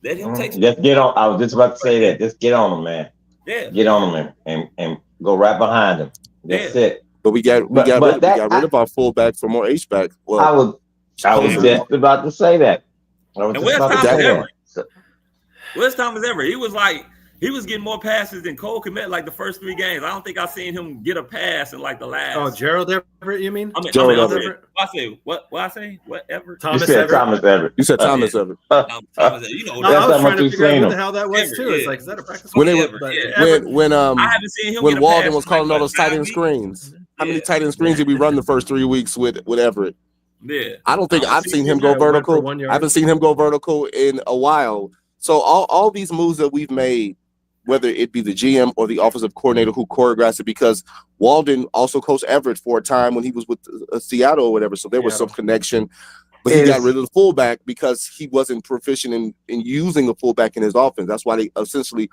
Let him take.
Just get on. I was just about to say that. Just get on him, man.
Yeah.
Get on him and go right behind him. That's it.
But we got rid of our fullback for more H-back. Well,
I was just about to say that.
Where's Thomas Everett? He was getting more passes than Cole Kmet like the first 3 games. I don't think I've seen him get a pass in like the last.
Oh, Gerald Everett, you mean?
Gerald
Everett.
I say what I say? What Everett?
Thomas Everett.
You said Thomas Everett.
Thomas Everett.
I was trying to figure out who the hell that was too. It's like, is that a practice?
When
I
haven't seen him
when Walden was calling all those tight end screens. How many tight end screens did we run the first 3 weeks with Everett?
Yeah.
I don't think I've seen him go vertical. I haven't seen him go vertical in a while. So all these moves that we've made, whether it be the GM or the offensive coordinator who choreographed it, because Walden also coached Everett for a time when he was with Seattle or whatever. So there was some connection, but he got rid of the fullback because he wasn't proficient in using a fullback in his offense. That's why they essentially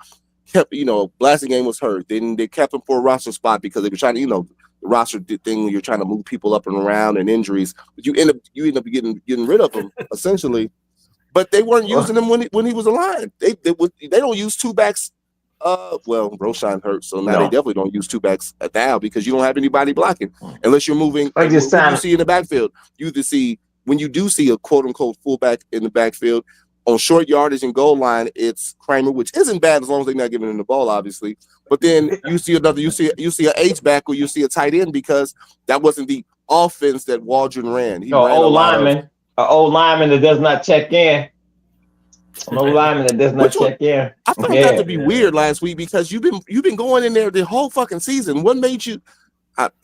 kept, Blasting Game was hurt. Then they kept him for a roster spot because they were trying to, the roster thing when you're trying to move people up and around and injuries, but you end up getting rid of him essentially. But they weren't using him when he was alive. They don't use 2 backs. Roshan hurt, so now they definitely don't use 2 backs now because you don't have anybody blocking unless you're moving. What you see in the backfield, when you do see a quote unquote fullback in the backfield on short yardage and goal line, it's Kramer, which isn't bad as long as they're not giving him the ball, obviously. But then you see an H back or you see a tight end because that wasn't the offense that Waldron ran. He ran
an old lineman that does not check in. No lineman that does not check in.
I found that to be weird last week because you've been going in there the whole fucking season. What made you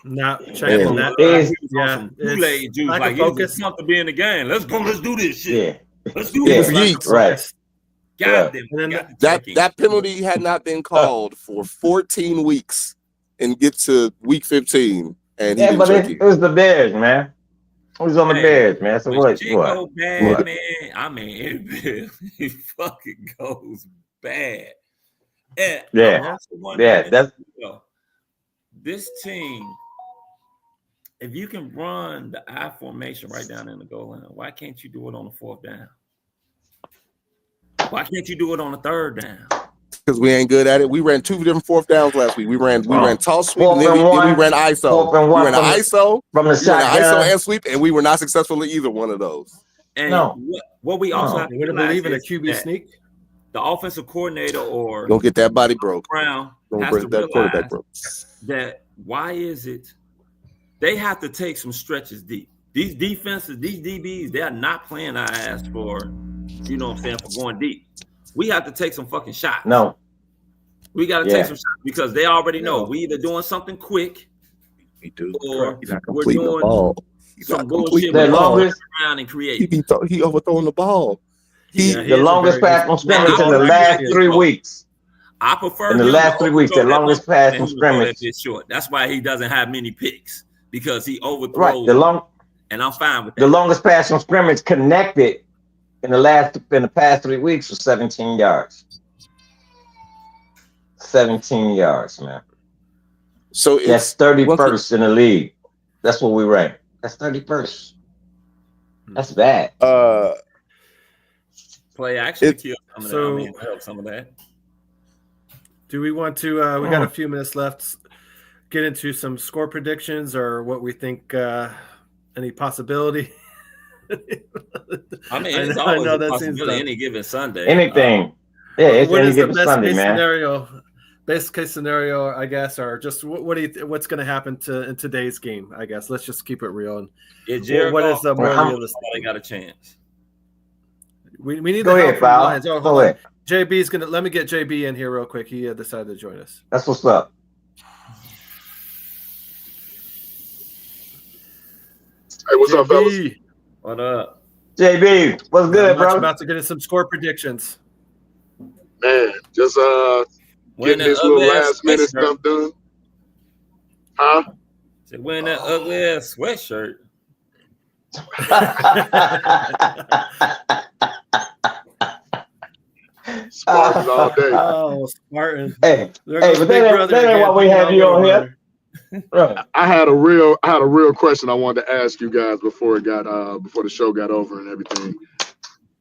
not checking that?
Kool-Aid juice, like he's to be in the game. Let's do this shit.
Yeah.
Let's do this.
Right.
That penalty had not been called for 14 weeks and get to week 15. And
but it was the Bears, man. Who's on the Bears, man? So what?
Bad, man. I mean, it fucking goes bad. And
that's
this team. If you can run the I formation right down in the goal line, why can't you do it on the 4th down? Why can't you do it on the 3rd down?
Because we ain't good at it. We ran 2 different 4th downs last week. We ran toss sweep and then we ran ISO. We ran ISO
from the shotgun.
ISO and sweep, and we were not successful in either one of those.
And what we also have to
believe in a QB sneak.
The offensive coordinator or
don't get that body broke.
Brown
don't
has
break
to
that quarterback broke.
That why is it they have to take some stretches deep. These defenses, these DBs, they are not playing our ass for, for going deep. We have to take some fucking shots.
No.
We got to take some shots because they already know we either doing something quick or we're doing some bullshit around and create.
He overthrowing the ball.
The longest pass from scrimmage in the last 3 weeks.
I prefer
in the last 3 weeks, the longest pass from scrimmage.
Short. That's why he doesn't have many picks because he overthrows.
Right.
And I'm fine with that.
The longest pass from scrimmage connected in the past 3 weeks was 17 yards. 17 yards, man.
So
that's 31st in the league. That's what we rank. That's 31st. That's bad.
Play action to kill some of that. I mean, help some of that.
Do we want to? We got a few minutes left. Get into some score predictions or what we think. Any possibility?
I mean, it's always a possibility any given Sunday.
Anything. It's
what
any
is the
given
best
Sunday,
case
man.
scenario? Best case scenario, I guess, or just what's going to happen in today's game? I guess let's just keep it real. And what is the more realistic?
They got a chance.
We need
Go
the
ahead,
help from the Lions.
pal. Go ahead.
JB's gonna let me get JB in here real quick. He decided to join us.
That's what's up.
Hey, what's up, fellas?
What up?
JB, what's good, bro?
About to get in some score predictions.
Man, just getting this little last minute stuff done. Huh?
Said wearing that ugly ass sweatshirt.
Spartans all day.
Oh, Spartans.
Hey, but that ain't why we have you on here. Right.
I had a real question I wanted to ask you guys before the show got over and everything.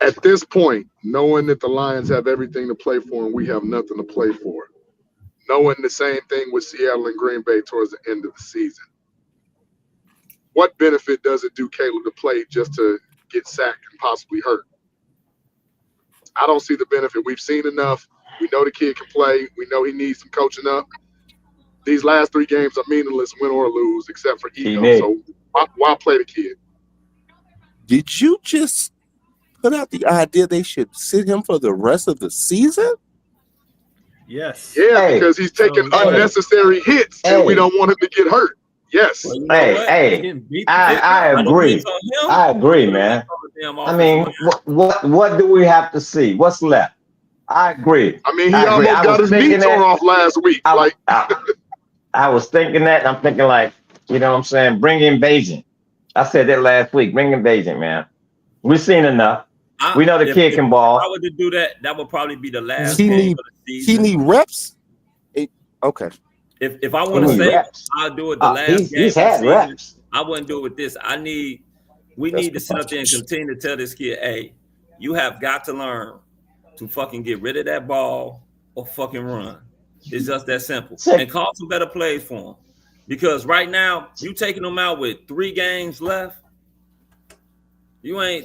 At this point, knowing that the Lions have everything to play for and we have nothing to play for, knowing the same thing with Seattle and Green Bay towards the end of the season, what benefit does it do Caleb to play just to get sacked and possibly hurt? I don't see the benefit. We've seen enough. We know the kid can play. We know he needs some coaching up. These last 3 games are meaningless, win or lose, except for ego. So why play the kid?
Did you just put out the idea they should sit him for the rest of the season?
Yes.
Yeah, because he's taking unnecessary hits, and we don't want him to get hurt. Yes.
Well, I agree. I agree, man. I mean, what do we have to see? What's left? I agree.
I mean, he almost got his knee torn off last week.
I was thinking that, and I'm thinking like, you know what I'm saying? Bring in Bajan. I said that last week. Bring in Bajan, man. We've seen enough. We know the kid can ball.
If I were to do that, that would probably be the last game of the season.
He need reps? Okay.
If I want to say reps. I'll do it the last game.
He's had reps.
I wouldn't do it with this. We need to sit up there and continue to tell this kid, hey, you have got to learn to fucking get rid of that ball or fucking run. It's just that simple. And call some better plays for him. Because right now, you taking them out with 3 games left. You ain't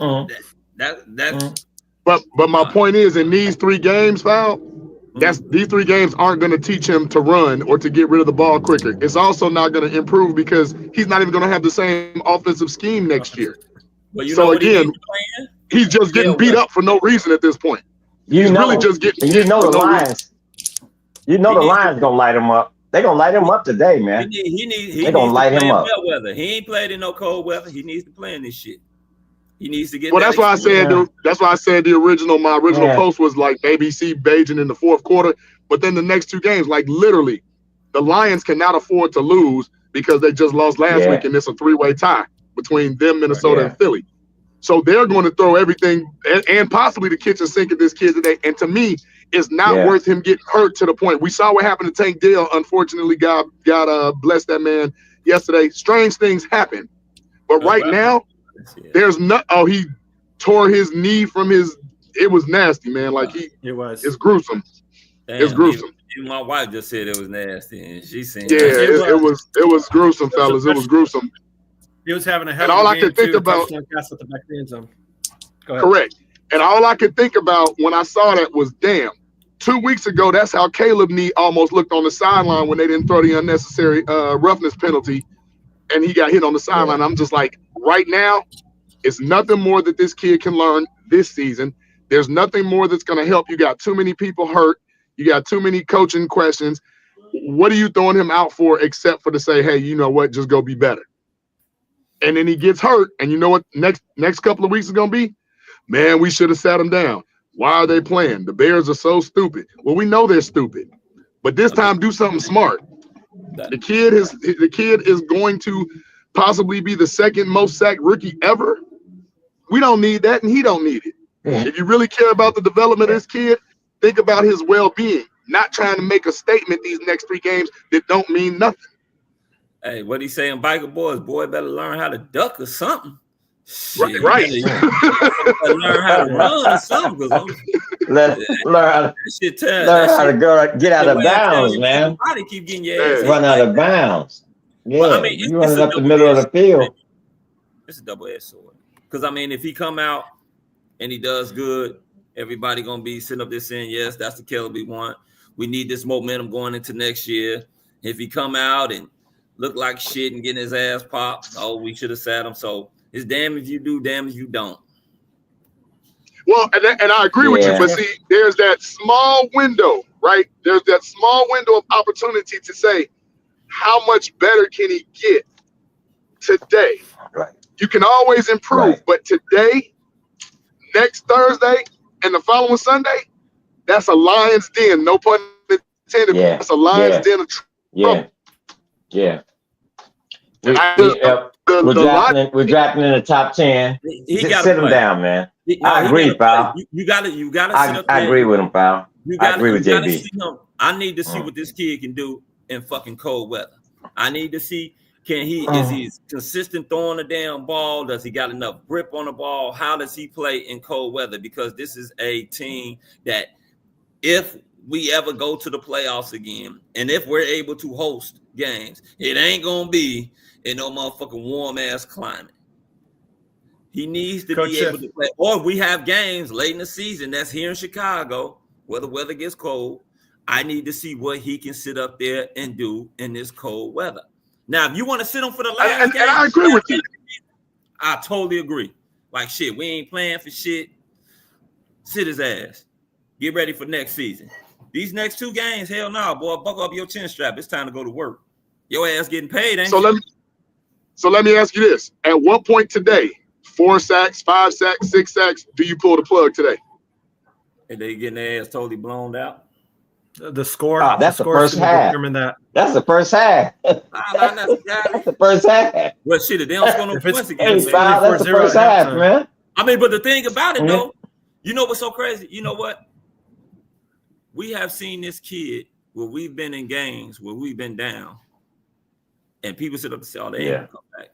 But my point is, in these 3 games, Val, these 3 games aren't going to teach him to run or to get rid of the ball quicker. It's also not going to improve because he's not even going to have the same offensive scheme next year.
But so again,
he's just getting beat up for no reason at this point. He's really just getting.
You know the Lions. You know the Lions gonna light him up. They're gonna light him up today, man. They're gonna light him up.
Weather. He ain't played in no cold weather. He needs to play in this shit. He needs to get.
Well, that's why I said. That's why I said my original post was like maybe see Bajan in the 4th quarter, but then the next 2 games, like literally, the Lions cannot afford to lose because they just lost last week, and it's a 3-way tie between them, Minnesota, and Philly. So they're going to throw everything and possibly the kitchen sink at this kid today. And to me, it's not worth him getting hurt to the point. We saw what happened to Tank Dell. Unfortunately, God bless that man yesterday. Strange things happen. But right now, there's no. Oh, he tore his knee from his. It was nasty, man. Like it's gruesome.
Damn,
it's gruesome.
Even my wife just said it was nasty, and she said,
it was gruesome, fellas. It was gruesome.
He was having a hell
and
of
all
a
I
game
could think
too,
about.
Pass at the back of the end zone. Go ahead.
Correct. And all I could think about when I saw that was, damn. 2 weeks ago, that's how Caleb knee almost looked on the sideline when they didn't throw the unnecessary roughness penalty, and he got hit on the sideline. I'm just like, right now, it's nothing more that this kid can learn this season. There's nothing more that's going to help. You got too many people hurt. You got too many coaching questions. What are you throwing him out for except for to say, hey, you know what, just go be better? And then he gets hurt, and you know what next couple of weeks is going to be? Man, we should have sat him down. Why are they playing? The Bears are so stupid. Well, we know they're stupid, but this time do something smart. The kid is going to possibly be the 2nd most sacked rookie ever. We don't need that, and he don't need it. If you really care about the development of this kid, think about his well-being, not trying to make a statement these next 3 games that don't mean nothing.
Hey, what he saying, biker boys? Boy, better learn how to duck or something. Shit,
Right.
you gotta learn how to run or something.
Learn
That shit
how to go get out of bounds, man.
Body keep getting your ass
Run out of bounds. Yeah,
well, I mean,
you running up the middle of the field.
It's a double-edged sword. Because I mean, if he come out and he does good, everybody gonna be sitting up there saying, yes, that's the Caleb we want. We need this momentum going into next year. If he come out and look like shit and getting his ass popped, oh, we should have sat him. So it's damn if you do, damn if you don't.
Well, and I agree with you, but see, there's that small window, right? There's that small window of opportunity to say, how much better can he get today?
Right.
You can always improve, but today, next Thursday, and the following Sunday, that's a lion's den. No pun intended.
Yeah.
That's a lion's den of trouble.
Yeah. We're drafting in the top 10. Just sit him down, man. I agree, pal.
You got to sit up there.
I agree with him, pal. I agree with JB.
I need to see what this kid can do in fucking cold weather. I need to see, is he consistent throwing the damn ball? Does he got enough grip on the ball? How does he play in cold weather? Because this is a team that if we ever go to the playoffs again, and if we're able to host games, it ain't going to be in no motherfucking warm-ass climate. He needs to be able to play. Or we have games late in the season that's here in Chicago where the weather gets cold. I need to see what he can sit up there and do in this cold weather. Now, if you want to sit him for the last game,
and I agree with you.
I totally agree. Like, shit, we ain't playing for shit. Sit his ass. Get ready for next season. These next 2 games, hell no, boy, buckle up your chin strap. It's time to go to work. Your ass getting paid, ain't you?
So let me ask you this. At what point today, 4 sacks, 5 sacks, 6 sacks, do you pull the plug today?
And they getting their ass totally blown out.
The score.
That's the first half. That's the first half. That's the first half.
Well, shit, they don't score no points again.
That's the first half, man.
I mean, but the thing about it, though, you know what's so crazy? You know what? We have seen this kid where we've been in games where we've been down, and people sit up and say, "Oh, they ain't gonna come back."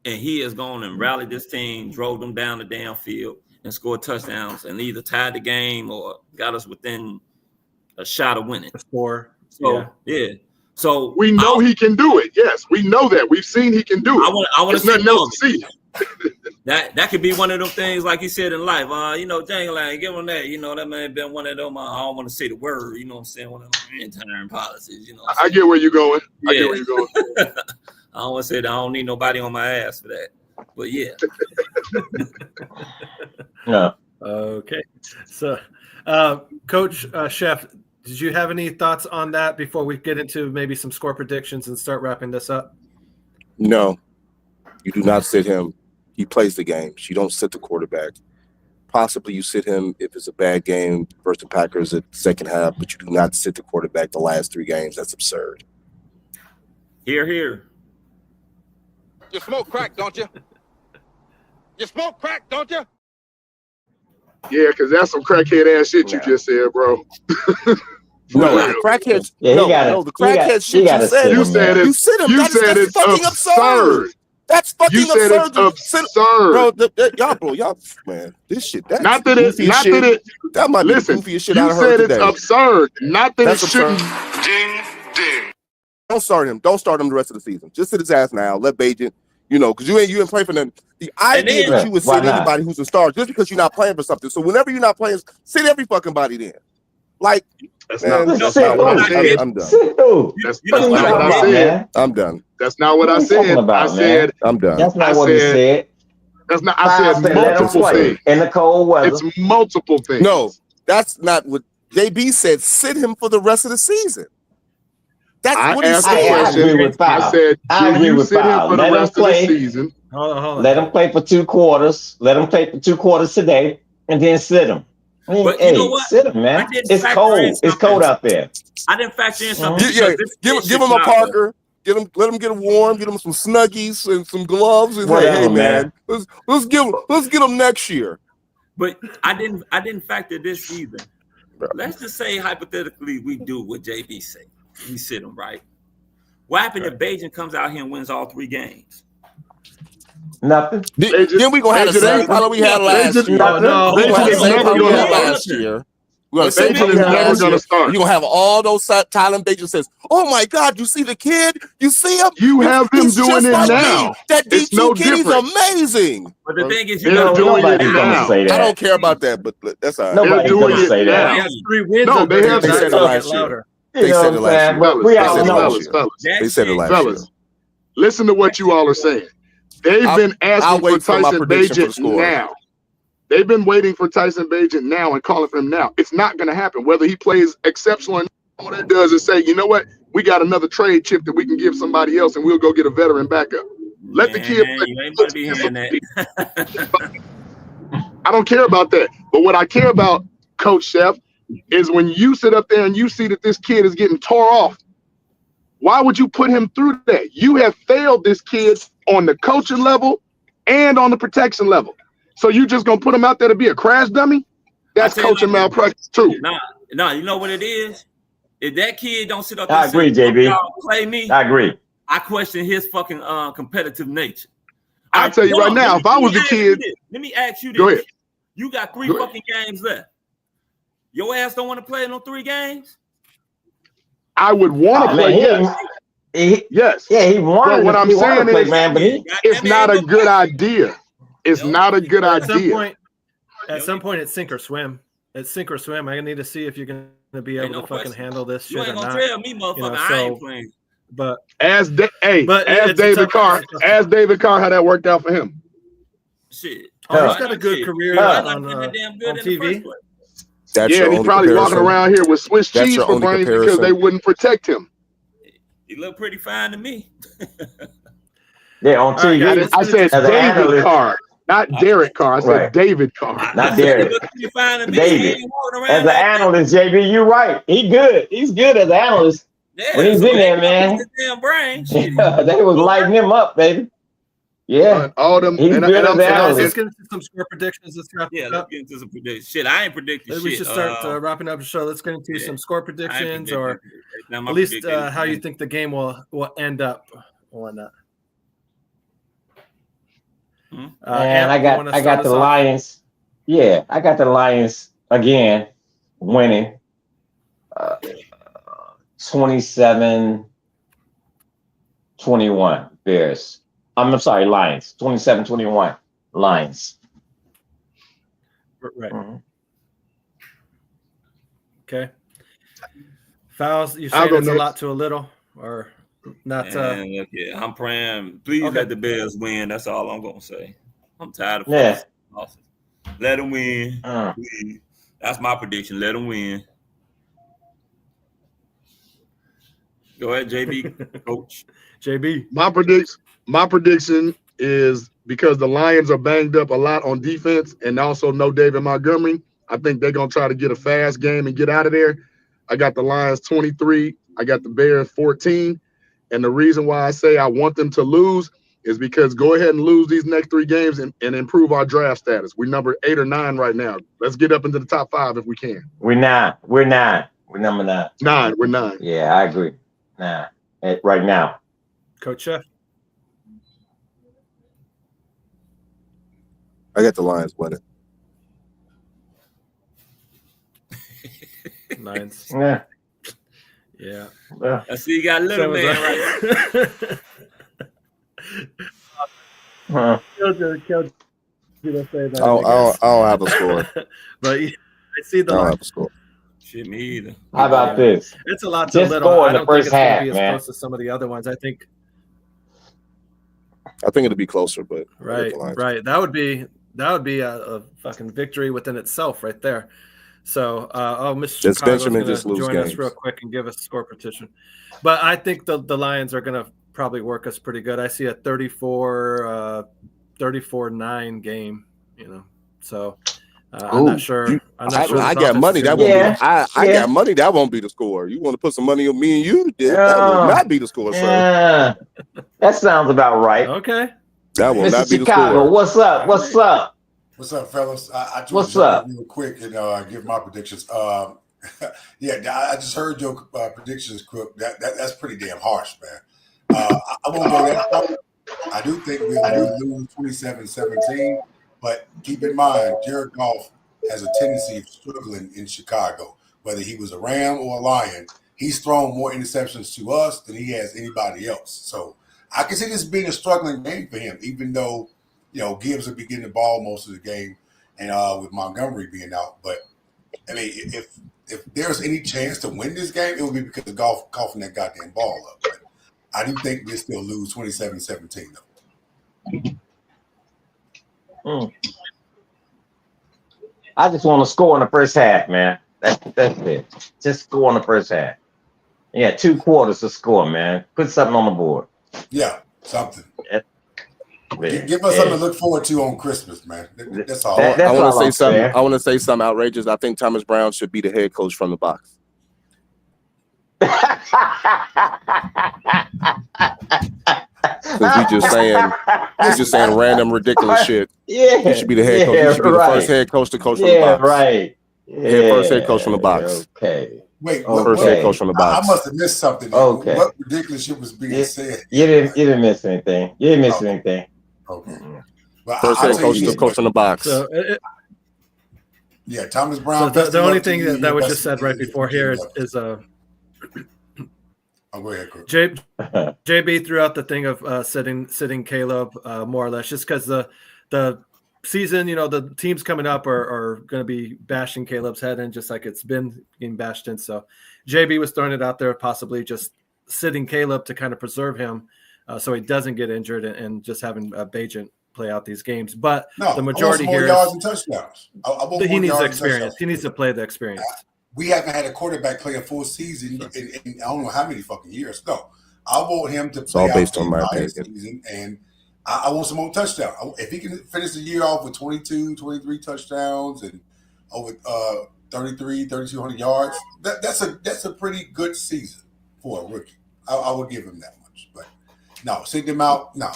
And he has gone and rallied this team, drove them down the damn field, and scored touchdowns, and either tied the game or got us within a shot of winning.
Score.
So so
we know he can do it. Yes, we know that. We've seen he can do it.
I want to see
nothing else to see.
That could be one of them things, like he said in life. Jangling, give him that. That may have been one of them. I don't want to say the word. You know what I'm saying? One of them intern policies.
I get where you're going. I get where you're going.
I don't want to say that I don't need nobody on my ass for that. But yeah.
No.
Okay. So, Coach Chef, did you have any thoughts on that before we get into maybe some score predictions and start wrapping this up?
No, you do not sit him. He plays the games. You don't sit the quarterback. Possibly you sit him if it's a bad game versus the Packers at second half, but you do not sit the quarterback the last 3 games. That's absurd.
Here.
You smoke crack, don't you? You smoke crack, don't you?
Yeah, because that's some crackhead ass shit you just said, bro.
No, the crackhead. The crackhead shit
you said.
You sit him.
You said it's
fucking absurd. That's fucking absurd.
You said it's absurd.
Bro, y'all, man, this shit. That's
not that it.
That might be the goofiest shit I heard today.
You said it's absurd. Not that it shouldn't.
Ding.
Don't start him. Don't start him the rest of the season. Just sit his ass now. Let Bajan. Because you ain't playing for them. The idea that you would sit anybody who's a star just because you're not playing for something. So whenever you're not playing, sit every fucking body then. Like,
that's not what I said.
I'm done.
That's not what I said.
I'm done.
That's not what I said. I said
I'm done.
That's not what he said.
That's not. I said multiple things
in the cold weather.
It's multiple things.
No, that's not what JB said. Sit him for the rest of the season. That's what he said.
I said, do you sit him for the rest of the season?
Hold on.
Let him play for 2 quarters. Let him play for 2 quarters today, and then sit him.
But you know what?
Sit him, man. It's cold. It's cold out there.
I didn't factor in something.
Give him a Parker. Let him get warm. Get him some Snuggies and some gloves. And hey, man, let's get him next year.
But I didn't factor this either. Bro. Let's just say hypothetically we do what JB said. We sit him right. What happened if Bajan comes out here and wins all 3 games?
Nothing.
Then we gonna have the same problem we had last year.
No,
We're gonna have the same
never
problem we had
gonna
last year. We're gonna say
Bajan is never gonna start.
You're gonna have all those Tylen Bajan says, "Oh my God, you see the kid? You see him?
You have them
He's
doing
just
it
like
now.
me. That
It's
DT
no
kid, he's
different.
amazing."
But the thing is, you
They're
got
doing it
Nobody's gonna
now.
say that.
I don't care about that, but that's all right.
Nobody's
They're doing
gonna
it
say
now.
that.
He has 3 wins.
No, they have
They said it last year.
louder.
You know what I'm saying? But we all know.
They said it last year.
Fellas, listen to what you all are saying. They've been
I'll
asking for
wait for my
Tyson
prediction for the
Bagent
score.
now. They've been waiting for Tyson Bagent now and calling for him now. It's not going to happen. Whether he plays exceptional or not, all that does is say, you know what? We got another trade chip that we can give somebody else, and we'll go get a veteran backup. Let the kid play.
You ain't about to be hearing that.
I don't care about that. But what I care about, Coach Chef, is when you sit up there and you see that this kid is getting tore off, why would you put him through that? You have failed this kid on the coaching level and on the protection level. So you just gonna put him out there to be a crash dummy? That's coaching malpractice too.
Nah, you know what it is? If that kid don't sit up
I
there
agree,
and say,
JB.
"Y'all play me,"
I agree.
I question his fucking competitive nature.
I'll tell you right now, if I was the kid,
let me ask you this.
Go ahead.
You got 3
Go ahead.
fucking games left. Your ass don't want to play in those 3 games?
I would want to play. Yes.
Yeah, he wanted.
But what I'm saying
play,
is,
man, but
it's not a good idea. It's not a good idea.
At some point, it's sink or swim. It's sink or swim. I need to see if you're going to be able to fucking handle this shit
You ain't
or
gonna
not.
tell me, motherfucker, I ain't playing.
But
ask David Carr how that worked out for him.
Shit.
Oh, he's got a good career on TV.
Yeah, and he's probably walking around here with Swiss cheese for brains because they wouldn't protect him.
He looked pretty fine to me.
Yeah, on TV.
I said David Carr, not Derek Carr. I said David Carr.
Not Derek.
He looked pretty fine to me.
David. As an analyst, JB, you're right. He's good. He's good as an analyst.
Yeah,
when he's in there, man.
Damn brain.
They was lighting him up, baby. Yeah,
all them.
He's good as an analyst.
Let's get into some score predictions. Let's
let's get into some predictions. Shit, I ain't predicting shit.
We should start wrapping up the show. Let's get into some score predictions, or at least how you think the game will end up. Whatnot.
And I got the Lions. Yeah, I got the Lions again winning 27-21 Bears. I'm sorry, Lions. 27-21 Lions.
Right. Mm-hmm. Okay. Fouls, you're saying it's a lot to a little, or not?
Yeah, I'm praying. Please let the Bears win. That's all I'm gonna say. I'm tired of losses. Let them win. Please. That's my prediction. Let them win. Go ahead, JB, coach.
JB.
My prediction is because the Lions are banged up a lot on defense and also no David Montgomery. I think they're going to try to get a fast game and get out of there. I got the Lions 23. I got the Bears 14. And the reason why I say I want them to lose is because go ahead and lose these next 3 games and improve our draft status. We're number 8 or 9 right now. Let's get up into the top 5 if we can.
We're 9. We're number 9.
9. We're 9.
Yeah, I agree. 9. Right now.
Coach Chef.
I got the Lions winning.
Lions.
Yeah.
I see you got a little man right
I don't have a score.
But I see the line.
Have a score.
Shit, me either.
How about this?
It's a lot to
Just
little.
score
I
in the
don't think
first
it's going
half,
to be as
man.
close as some of the other ones. I think
it'll be closer, but
right. That would be a fucking victory within itself, right there. So, Mr. Chicago's going to join us real quick and give us a score petition. But I think the Lions are going to probably work us pretty good. I see a 34-9 game. So I'm not sure.
I got money that won't be. I got money that won't be the score. You want to put some money on me and you? That will not be the score, sir.
That sounds about right.
Okay.
That will not be the
Chicago,
score.
what's up? What's up?
What's up, fellas? I just
What's up?
Real quick and give my predictions. I just heard your predictions, Crook. That's pretty damn harsh, man. I won't go that far. I do think we'll lose 27-17, but keep in mind, Jared Goff has a tendency of struggling in Chicago. Whether he was a Ram or a Lion, he's thrown more interceptions to us than he has anybody else. So I can see this being a struggling game for him, even though, Gibbs will be getting the ball most of the game and with Montgomery being out. But, I mean, if there's any chance to win this game, it will be because of Goff coughing that goddamn ball up. But I do think we'll still lose 27-17, though.
I just want to score in the first half, man. That's it. Just score in the first half. Yeah, 2 quarters to score, man. Put something on the board.
Yeah, something.
Yeah.
Give us something to look forward to on Christmas, man. That's all.
I want to say something. I want to say something outrageous. I think Thomas Brown should be the head coach from the box. Because he's just saying random ridiculous shit.
Yeah,
he should be the head coach. He should be the first head coach to coach from the box.
Right.
First head coach from the box.
Okay.
Wait,
first head coach from the box.
I must have missed something.
Okay.
What ridiculous shit was being said?
You didn't miss anything. You didn't miss anything.
Okay. Well,
first head coach to coach from the box.
So
yeah, Thomas Brown.
So the only thing that was just said right before here is
go ahead, Chris.
JB threw out the thing of sitting Caleb more or less just because the season, the teams coming up are going to be bashing Caleb's head in just like it's been getting bashed in. So JB was throwing it out there, possibly just sitting Caleb to kind of preserve him so he doesn't get injured and just having Bajent play out these games. But the majority here
yards and touchdowns.
He needs experience. He needs to play the experience.
We haven't had a quarterback play a full season in I don't know how many fucking years. No, I want him to play out
based on my
season, and I want some more touchdowns. If he can finish the year off with 22, 23 touchdowns and over 3,200 yards, that's a pretty good season for a rookie. I would give him that much. But no, send him out. No,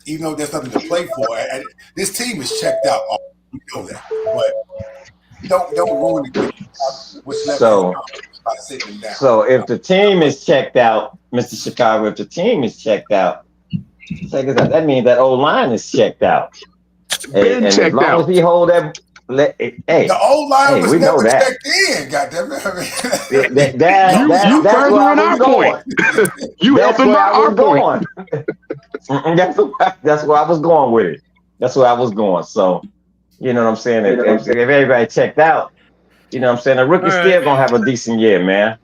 even though there's nothing to play for, this team is checked out. You know that, but don't ruin the game.
So if the team is checked out, Mr. Chicago, if the team is checked out, that means that old line is checked out. And as long as he hold that,
the old line was never checked in. Goddamn it!
That's where I was going. You helped him out our point.
That's where I was going with it. That's where I was going. So, you know what I'm saying? If everybody checked out, you know what I'm saying? The rookie's still gonna have a decent year, man.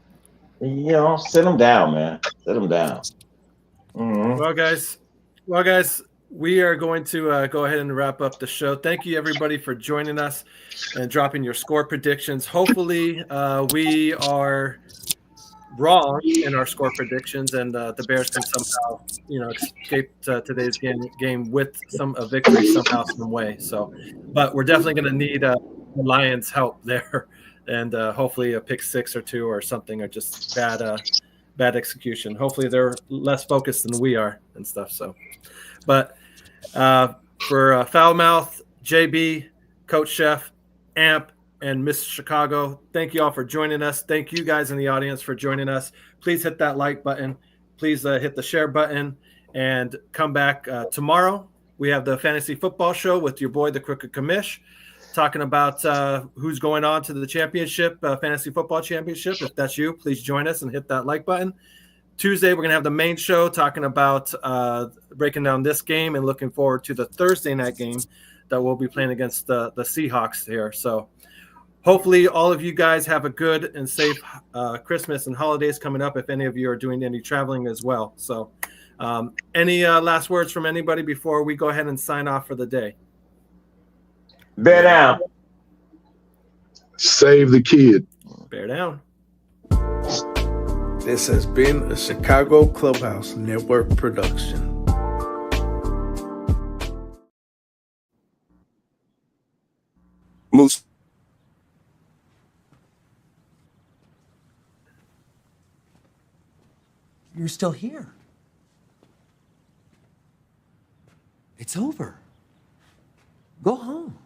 Sit him down, man. Sit him down. Mm-hmm.
Well, guys, we are going to go ahead and wrap up the show. Thank you, everybody, for joining us and dropping your score predictions. Hopefully, we are wrong in our score predictions, and the Bears can somehow, escape today's game with a victory somehow, some way. So, but we're definitely going to need the Lions' help there, and hopefully a pick 6 or 2 or something, or just bad execution. Hopefully they're less focused than we are and stuff. So, but for Foulmouth, JB, Coach Chef, Amp, and Miss Chicago, thank you all for joining us. Thank you guys in the audience for joining us. Please hit that like button. Please hit the share button and come back tomorrow. We have the Fantasy Football Show with your boy, the Crooked Commish, talking about who's going on to the championship, Fantasy Football Championship. If that's you, please join us and hit that like button. Tuesday, we're going to have the main show talking about breaking down this game and looking forward to the Thursday night game that we'll be playing against the Seahawks here. So hopefully all of you guys have a good and safe Christmas and holidays coming up if any of you are doing any traveling as well. So any last words from anybody before we go ahead and sign off for the day?
Bear down.
Save the kid.
Bear down.
This has been a Chicago Clubhouse Network production.
Moose.
You're still here. It's over. Go home.